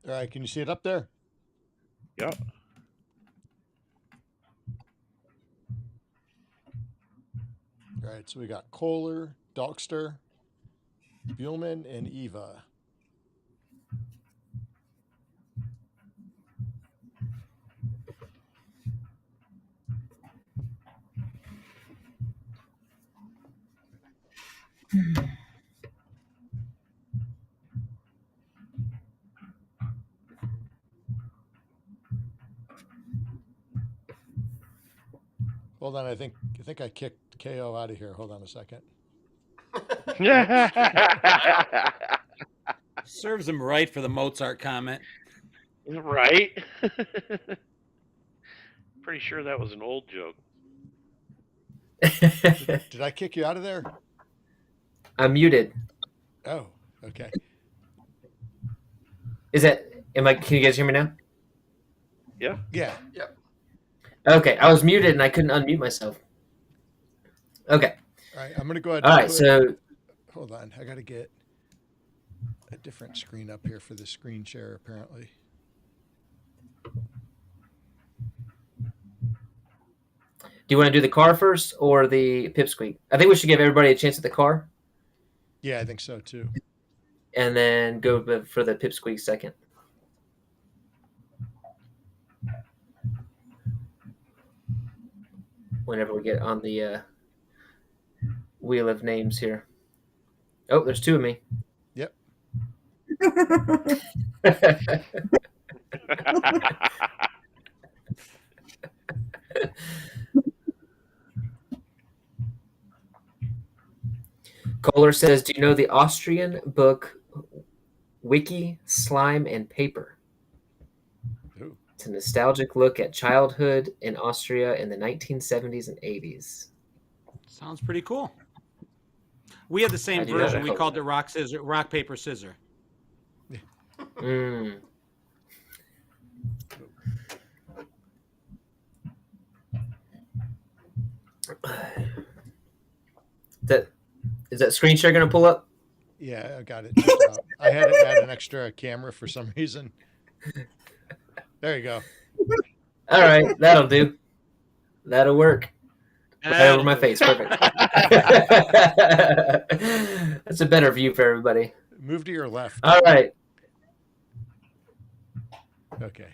All right, can you see it up there? Yep. All right, so we got Kohler, Dockster, Buellman, and Eva. Hold on, I think I kicked KO out of here. Hold on a second. Serves him right for the Mozart comment. Right? Pretty sure that was an old joke. Did I kick you out of there? I'm muted. Oh, okay. Can you guys hear me now? Yeah. Yeah. Yep. Okay, I was muted and I couldn't unmute myself. Okay. All right, I'm going to go ahead. All right, so hold on. I got to get a different screen up here for the screen share, apparently. do you want to do the car first or the pipsqueak? I think we should give everybody a chance at the car Yeah, I think so too. and then go for the pipsqueak second. Whenever we get on the wheel of names here. Oh, there's 2 of me. Yep. Kohler says, do you know the Austrian book Wiki, Slime, and Paper? Ooh. It's a nostalgic look at childhood in Austria in the 1970s and 80s. Sounds pretty cool. We had the same I do know version. that We color. called it rock, paper, scissor. Mm. Is that screen share going to pull up? Yeah, I got it. Just about. I had to add an extra camera for some reason. There you go. All right, that'll do. That'll work. Right over my face. Perfect. That's a better view for everybody. Move to your left. All right. Okay.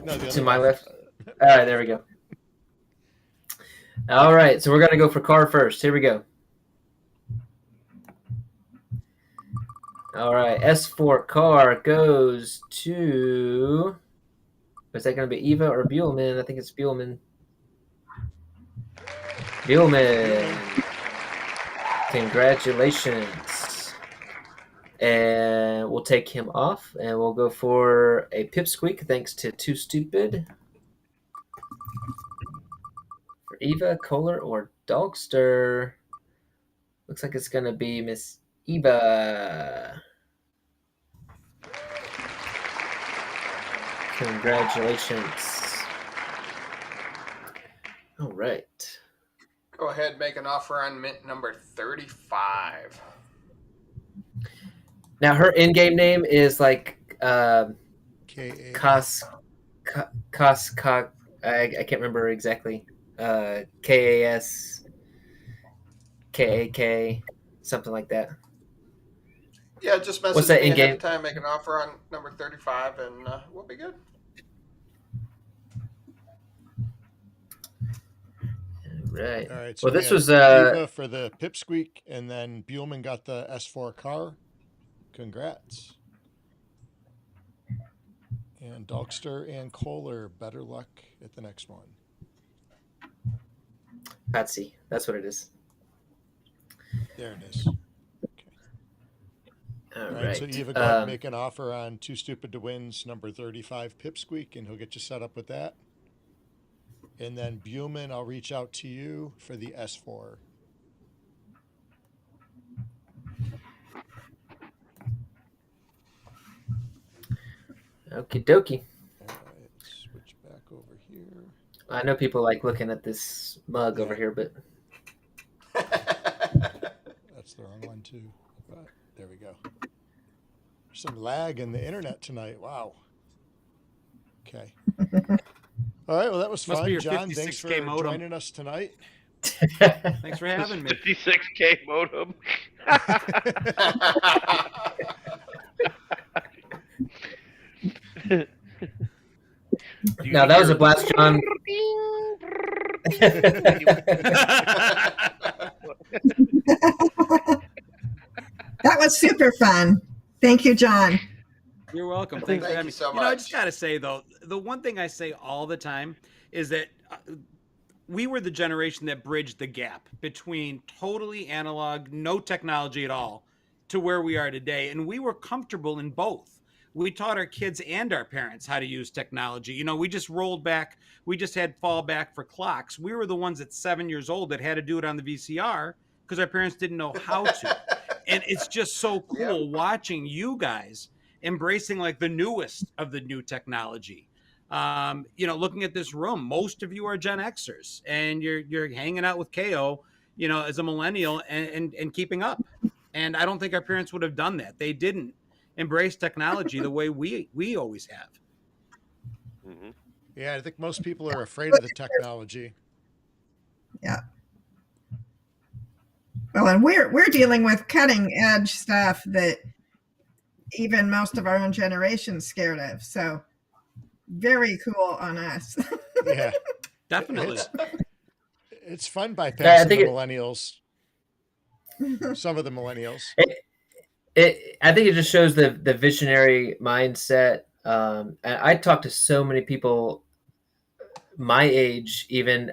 No, the To other my way. left. All right, there we go. All right, so we're going to go for car first. Here we go. All right, S4 car goes to. Is that going to be Eva or Buellman? I think it's Buellman. Buellman. Congratulations. And we'll take him off and we'll go for a pipsqueak thanks to Too Stupid. For Eva, Kohler, or Dogster. Looks like it's going to be Miss Eva. Congratulations. All right. Go ahead, make an offer on mint number 35. Now her in-game name is like K-A. Kas. I can't remember exactly. KAS, KAK, something like that. Yeah, just message What's that me ahead in-game? of time, make an offer on number 35, and we'll be good. Right. All right. So Well, this we was had Eva for the pipsqueak, and then Buellman got the S4 car. Congrats. And Dogster and Kohler, better luck at the next one. Patsy. That's what it is. There it is. All right. right. So Eva, go ahead and make an offer on Too Stupid to Win's number 35 pipsqueak, and he'll get you set up with that. And then Buellman, I'll reach out to you for the S4. Okie dokie. All right, switch back over here. I know people like looking at this mug over here, but that's the wrong one too. But there we go. There's some lag in the internet tonight. Wow. Okay. All right. Well, that was Must be fun, your John. Thanks 56K for modem. joining us tonight. Thanks for having me. 56K modem. now that was a blast, John. That was super fun. Thank you, John. You're welcome. Thanks for Thank having you me. so You know, I much. just got to say, though, the one thing I say all the time is that we were the generation that bridged the gap between totally analog, no technology at all, to where we are today. And we were comfortable in both. We taught our kids and our parents how to use technology. You know, we just rolled back. We just had fallback for clocks. We were the ones at 7 years old that had to do it on the VCR because our parents didn't know how to. And it's just so cool watching you guys embracing like the newest of the new technology. You know, looking at this room, most of you are Gen Xers, and you're hanging out with KO, you know, as a millennial and keeping up. And I don't think our parents would have done that. They didn't embrace technology the way we always have. Mm-hmm. Yeah, I think most people are afraid of the technology. Yeah. Well, and we're dealing with cutting edge stuff that even most of our own generation's scared of. So very cool on us. Yeah, Definitely. it's fun bypassing Yeah, I think millennials. Some of the millennials. I think it just shows the visionary mindset. And I talk to so many people my age, even.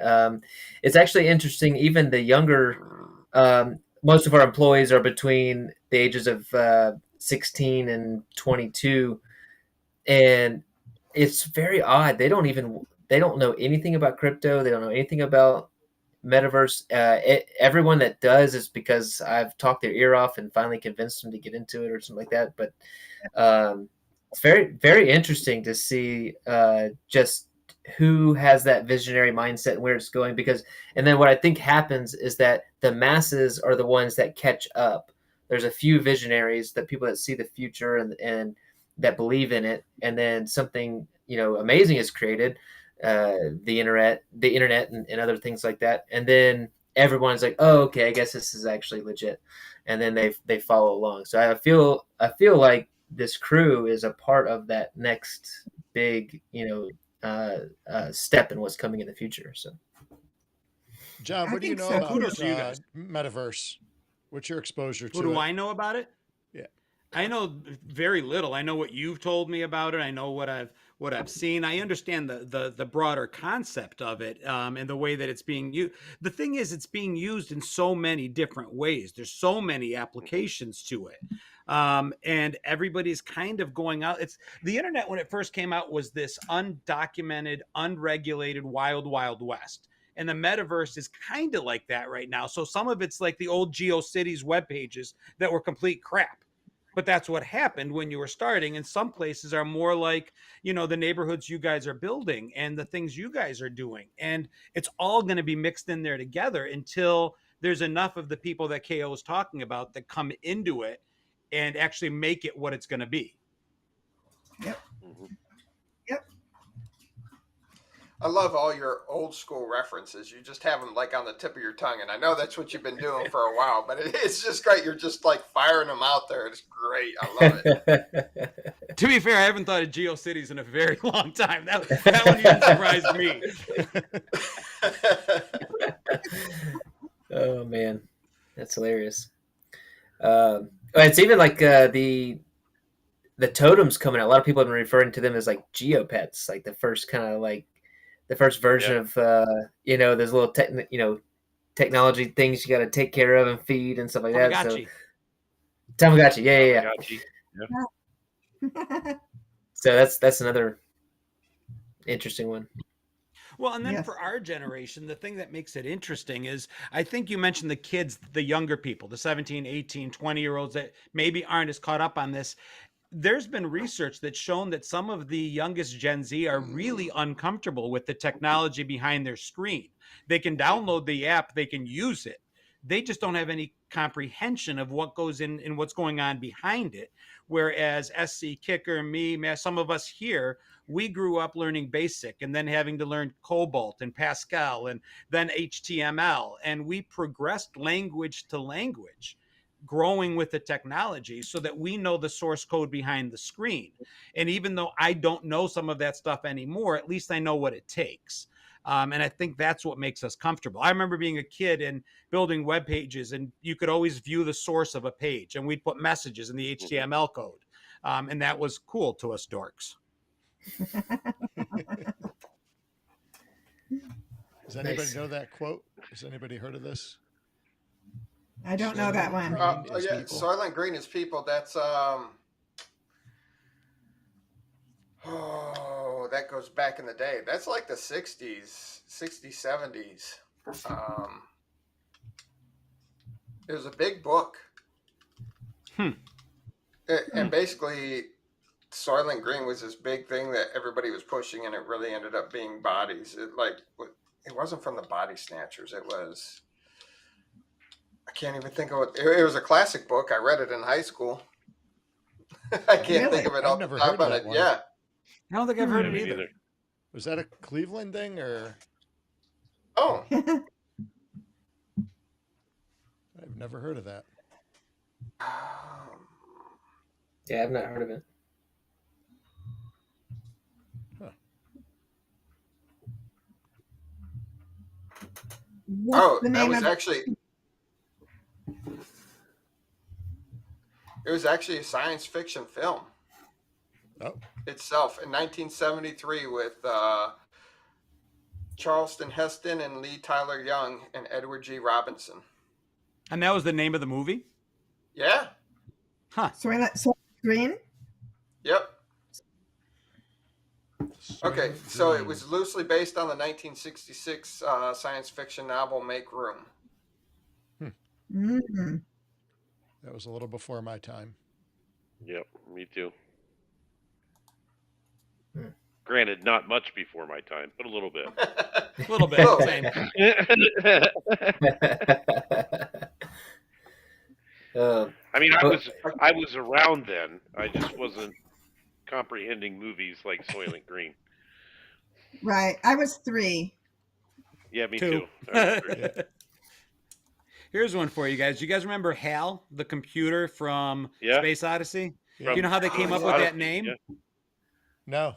It's actually interesting. Even the younger, most of our employees are between the ages of 16 and 22, and it's very odd. They don't know anything about crypto. They don't know anything about metaverse. Everyone that does is because I've talked their ear off and finally convinced them to get into it or something like that. But it's very, very interesting to see just who has that visionary mindset and where it's going. And then what I think happens is that the masses are the ones that catch up. There's a few visionaries, that people that see the future and that believe in it, and then something amazing is created. The internet and other things like that, and then everyone's like, oh, okay, I guess this is actually legit, and then they follow along. So I feel like this crew is a part of that next big step in what's coming in the future. So John, what do you know so. about Kudos to you guys. metaverse? What's your exposure to What do it? I know about it? Yeah. I know very little. I know what you've told me about it. I know what I've seen. I understand the broader concept of it, and the way that it's being used. The thing is, it's being used in so many different ways. There's so many applications to it, and everybody's kind of going out. It's the internet when it first came out was this undocumented, unregulated, wild west. And the metaverse is kind of like that right now. So some of it's like the old GeoCities web pages that were complete crap, but that's what happened when you were starting. And some places are more like, the neighborhoods you guys are building and the things you guys are doing, and it's all going to be mixed in there together until there's enough of the people that KO is talking about that come into it and actually make it what it's going to be. Yep. Mhm. Yep. I love all your old school references. You just have them like on the tip of your tongue, and I know that's what you've been doing for a while. But it's just great. You're just like firing them out there. It's great. I love it. To be fair, I haven't thought of GeoCities in a very long time. That one even surprised me. Oh man, that's hilarious. It's even like the totems coming out. A lot of people have been referring to them as like geopets, like the first kind of like the first version of those little technology things you got to take care of and feed and stuff like that. So Tamagotchi, yeah. Tamagotchi. So that's another interesting one. Well, and then for our generation, the thing that makes it interesting is I think you mentioned the kids, the younger people, the 17, 18, 20-year-olds that maybe aren't as caught up on this. There's been research that's shown that some of the youngest Gen Z are really uncomfortable with the technology behind their screen. They can download the app, they can use it. They just don't have any comprehension of what goes in and what's going on behind it. Whereas SC Kicker, me, some of us here, we grew up learning BASIC and then having to learn Cobalt and Pascal and then HTML. And we progressed language to language, growing with the technology so that we know the source code behind the screen. And even though I don't know some of that stuff anymore, at least I know what it takes. And I think that's what makes us comfortable. I remember being a kid and building web pages, and you could always view the source of a page, and we'd put messages in the HTML code. And that was cool to us dorks. Does anybody know that quote? Has anybody heard of this? I don't know that one. Soylent Green is people. That's that goes back in the day. That's like the 60s, 70s. It was a big book. And basically, Soylent Green was this big thing that everybody was pushing, and it really ended up being bodies. It wasn't from the Body Snatchers. It was, I can't even think of it. It was a classic book. I read it in high school. I can't think of it. I've never heard of that one. Yeah. I don't think I've heard it either. Was that a Cleveland thing or? Oh. I've never heard of that. Yeah, I've not heard of it. It was actually a science fiction film. Itself in 1973 with Charleston Heston and Lee Tyler Young and Edward G. Robinson. And that was the name of the movie? Yeah. Huh. Soylent Green? Yep. Okay, so it was loosely based on the 1966 science fiction novel Make Room. Mm-hmm. That was a little before my time. Yep, me too. Granted, not much before my time, but a little bit. A little bit. Same. I mean, I was around then. I just wasn't comprehending movies like Soylent Green. Right. I was 3. Yeah, me too. Here's one for you guys. Do you guys remember HAL, the computer from Space Odyssey? Do you know how they came up with that name? Yeah. No.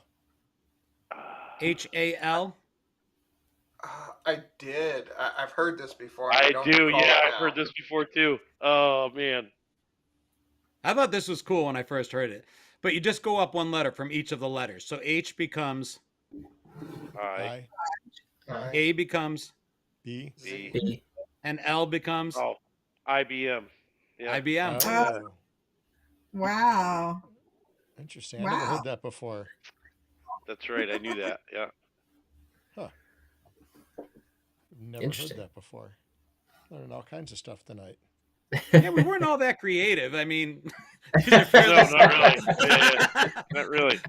HAL? I did. I've heard this before. I do, yeah. I've heard this before too. Oh, man. I thought this was cool when I first heard it. But you just go up one letter from each of the letters. So H becomes I. A becomes B. B. B. and L becomes Oh, IBM. Yeah. IBM. Oh, Wow. interesting. I never Wow. heard that before. That's right. I knew that. Yeah. Huh. Never heard Interesting. that before. Learning all kinds of stuff tonight. Yeah, we weren't all that creative. I mean, No, not really. Yeah, not really.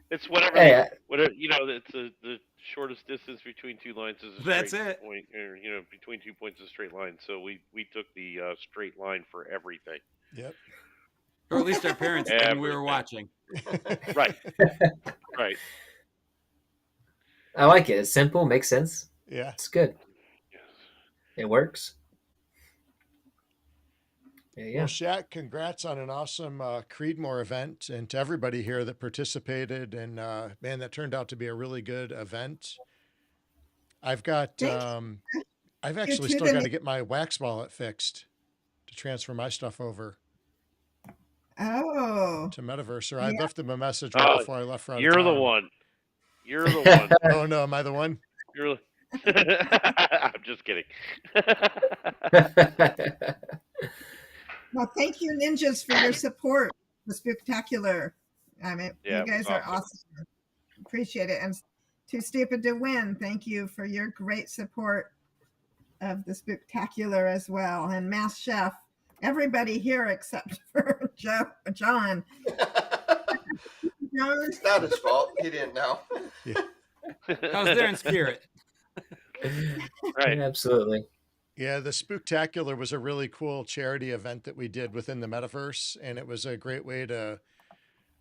It's whatever. Hey, Whatever. It's the shortest distance between two lines is a straight That's it. point, or between 2 points is a straight line. So we took the straight line for everything. Yep. or at least our parents did when we were Everything. watching. Right. Right. I like it. It's simple, makes sense. Yeah. It's good. Yes. It works. Yeah. Well, Shaq, congrats on an awesome Creedmoor event, and to everybody here that participated. And man, that turned out to be a really good event. I've got, I've actually too, still got to Denny. get my wax wallet fixed to transfer my stuff over Oh. to Metaverse. Or I Yeah. left them a message right Oh, before I left for out of You're the town. one. You're the one. Oh no, am I the one? You're. I'm just kidding. Well, thank you, ninjas, for your support. The spectacular. I mean, Yeah, you guys are awesome. awesome. Appreciate it. And Too Stupid to Win, thank you for your great support of the spectacular as well. And Mass Chef, everybody here except for John. John, It's not his fault. He didn't know. I was there in spirit. Right. Absolutely. Yeah, the Spooktacular was a really cool charity event that we did within the Metaverse, and it was a great way to,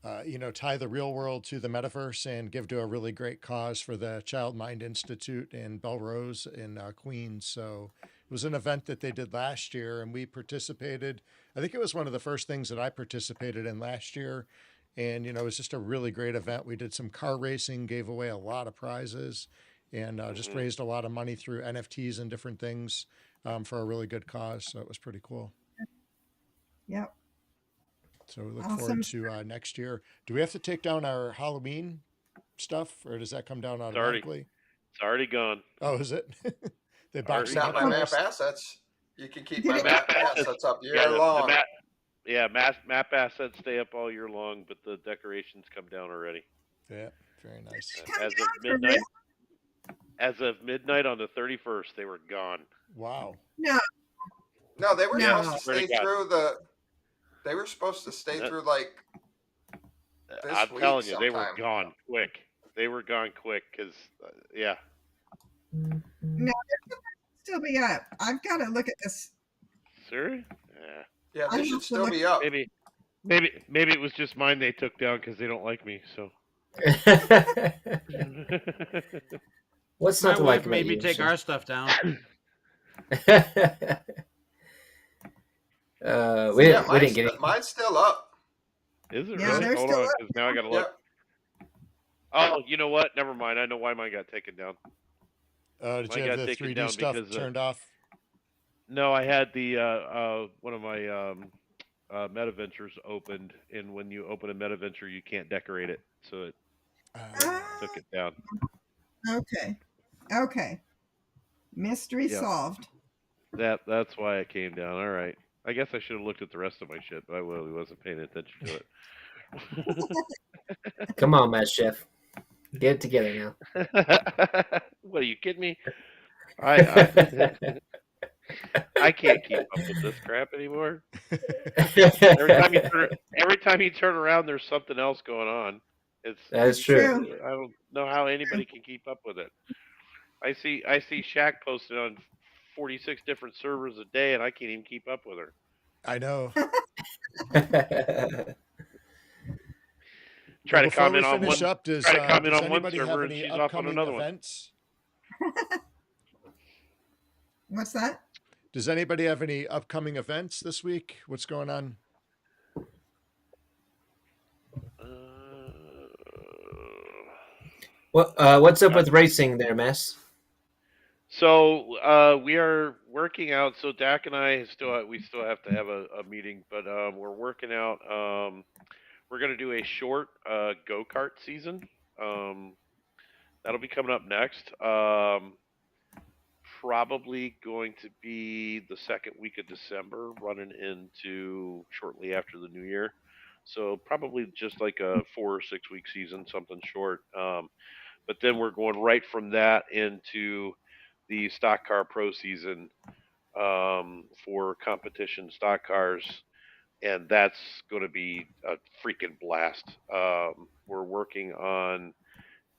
tie the real world to the Metaverse and give to a really great cause for the Child Mind Institute in Belrose in Queens. So it was an event that they did last year, and we participated. I think it was one of the first things that I participated in last year, and it was just a really great event. We did some car racing, gave away a lot of prizes, and just raised a lot of money through NFTs and different things for a really good cause. So it was pretty cool. Yep. So we look Awesome. forward to next year. Do we have to take down our Halloween stuff, or does that come down automatically? It's already gone. Oh, is it? They boxed Not it my up map first? assets. You can keep Did my it- map assets up year the long. map assets stay up all year long, but the decorations come down already. Yeah, very nice. Come As of down for midnight. real? As of midnight on the 31st, they were gone. Wow. No, they were No. supposed to Swear to stay God. through the. They were supposed to stay through like. This I'm week telling you, they were sometime. gone quick. They were gone quick because, yeah. Still be up. I've got to look at this. Sir? Yeah. Yeah, I they have should to still look- be up. Maybe it was just mine they took down because they don't like me. So. What's My not to wife like made about me you? take our stuff down. We Yeah, didn't get it. mine's still up. Is it Yeah, really? they're Hold still on, up. 'cause now I gotta Yeah. look. Oh, you know what? Never mind. I know why mine got taken down. Did Mine you got have the taken 3D down stuff because, turned off? No, I had the one of my MetaVentures opened, and when you open a MetaVenture, you can't decorate it, so it took it down. Okay. Mystery Yeah. solved. That's why it came down. All right. I guess I should have looked at the rest of my shit, but I really wasn't paying attention to it. Come on, Matt Chef. Get it together now. What are you kidding me? I can't keep up with this crap anymore. Every time you turn around, there's something else going on. That is true. True. I don't know how anybody can keep up with it. I see Shaq posted on 46 different servers a day, and I can't even keep up with her. I know. Try Well, to before comment we on finish one. up, does try to comment does on one anybody have server and any she's off on upcoming another one. events? What's that? Does anybody have any upcoming events this week? What's going on? What's up with racing there, Mass? So we are working out. So Dak and I we still have to have a meeting, but we're working out. We're gonna do a short go kart season. Um, that'll be coming up next. Probably going to be the second week of December, running into shortly after the New Year. So probably just like a 4 or 6 week season, something short. But then we're going right from that into the stock car pro season for competition stock cars, and that's going to be a freaking blast. We're working on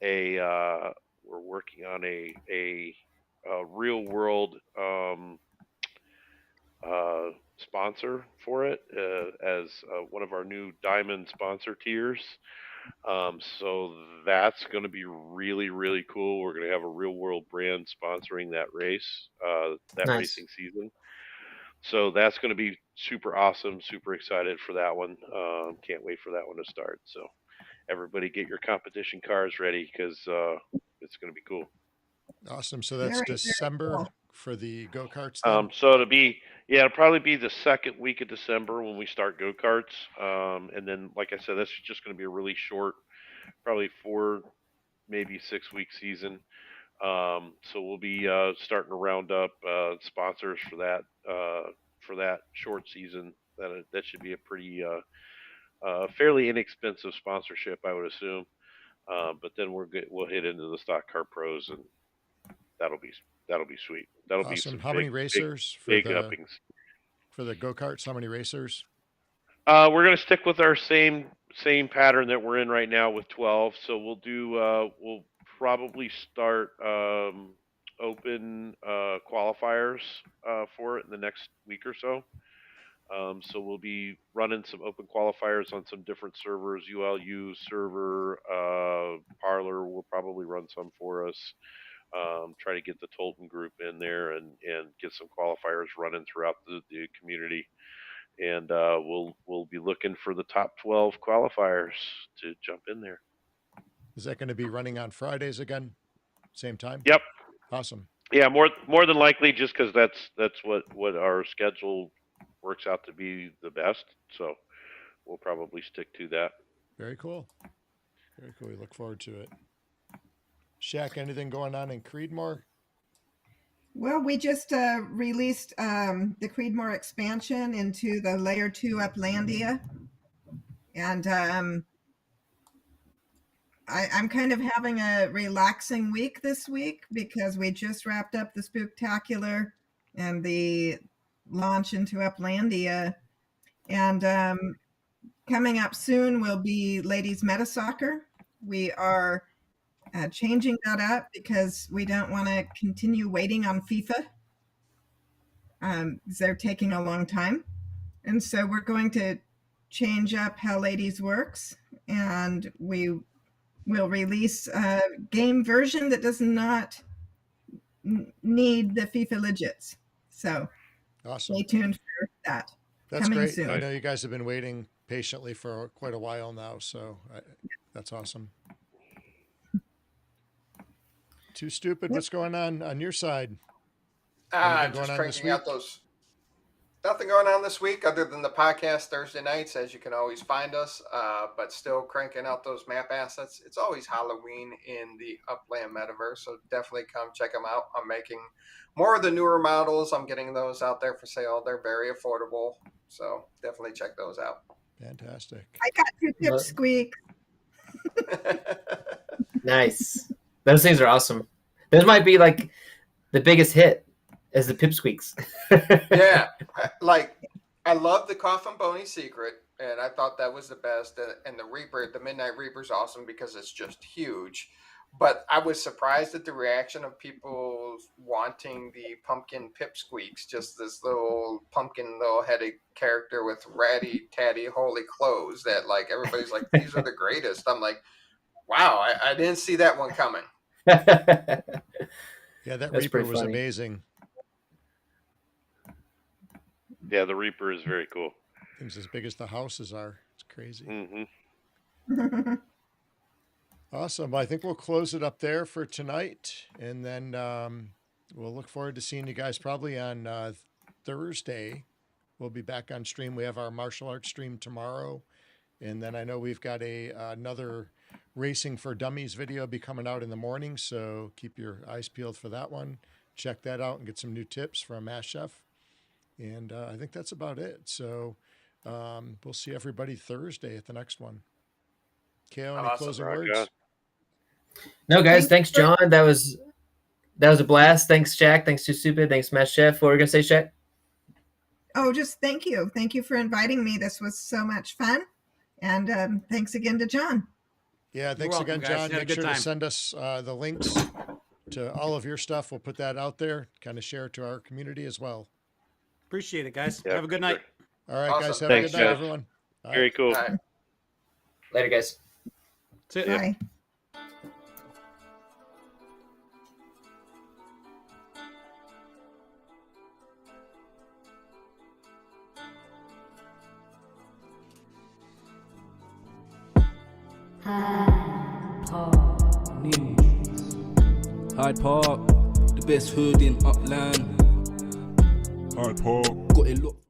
a a real world sponsor for it as one of our new diamond sponsor tiers. So that's going to be really, really cool. We're going to have a real world brand sponsoring that race, that Nice. racing season. So that's going to be super awesome. Super excited for that one. Can't wait for that one to start. So everybody get your competition cars ready because it's going to be cool. Awesome. So that's Very, very December cool. for the go-karts then? So it'll probably be the second week of December when we start go karts. And then, like I said, that's just going to be a really short, probably 4, maybe 6 week season. So we'll be starting to round up sponsors for that short season. That should be a pretty fairly inexpensive sponsorship, I would assume. But then we'll hit into the stock car pros, and that'll be sweet. That'll be Awesome. some How many racers for big the uppings. go-karts? How many racers? We're gonna stick with our same pattern that we're in right now with 12. So we'll probably start open qualifiers for it in the next week or so. So we'll be running some open qualifiers on some different servers. ULU server, Parlor will probably run some for us. Try to get the Tolton group in there and get some qualifiers running throughout the community. And we'll be looking for the top 12 qualifiers to jump in there. Is that going to be running on Fridays again? Same time? Yep. Awesome. Yeah, more than likely, just because that's what our schedule works out to be the best. So we'll probably stick to that. Very cool. Very cool. We look forward to it. Shaq, anything going on in Creedmoor? Well, we just released the Creedmoor expansion into the Layer 2 Uplandia. And I'm kind of having a relaxing week this week because we just wrapped up the Spooktacular and the launch into Uplandia. And coming up soon will be Ladies Meta Soccer. We are changing that up because we don't want to continue waiting on FIFA. Because they're taking a long time. And so we're going to change up how Ladies works, and we will release a game version that does not need the FIFA legits. So Awesome. stay tuned for that. That's Coming great. soon. I know you guys have been waiting patiently for quite a while now, so that's awesome. Too Stupid, what's going on your side? Anything Just going on this cranking out week? those. Nothing going on this week other than the podcast Thursday nights, as you can always find us. But still cranking out those map assets. It's always Halloween in the Upland metaverse, so definitely come check them out. I'm making more of the newer models. I'm getting those out there for sale. They're very affordable, so definitely check those out. Fantastic. I got 2 Lo- pipsqueak. Nice. Those things are awesome. Those might be like the biggest hit as the pipsqueaks. Yeah, I love the Coffin Boney Secret, and I thought that was the best. And the Reaper, the Midnight Reaper's awesome because it's just huge. But I was surprised at the reaction of people wanting the pumpkin pipsqueaks, just this little pumpkin, little headed character with ratty tatty holy clothes. That like everybody's like, these are the greatest. I'm like, wow, I didn't see that one coming. Yeah, that That's Reaper pretty was funny. amazing. Yeah, the Reaper is very cool. Things as big as the houses are. It's crazy. Mm-hmm. Awesome. I think we'll close it up there for tonight. And then we'll look forward to seeing you guys probably on Thursday. We'll be back on stream. We have our martial arts stream tomorrow. And then I know we've got another Racing for Dummies video be coming out in the morning. So keep your eyes peeled for that one. Check that out and get some new tips from Mass Chef. And I think that's about it. So we'll see everybody Thursday at the next one. KO, any closing words? No, guys. Thanks, John. That was a blast. Thanks, Jack. Thanks, Too Stupid. Thanks, Mass Chef. What were you going to say, Jack? Oh, just thank you. Thank you for inviting me. This was so much fun. And thanks again to John. Yeah, thanks welcome, again, guys. John. Had a Make good sure time. to send us the links to all of your stuff. We'll put that out there, kind of share it to our community as well. Appreciate it, guys. Yeah, Have a good night. All right, Awesome. guys. Have Thanks, a good night, guys. everyone. All right. Very cool. All right. Later, guys. That's it. Bye. Ninjas. Hyde Park, the best hood in Upland. Hyde Park. Got it locked.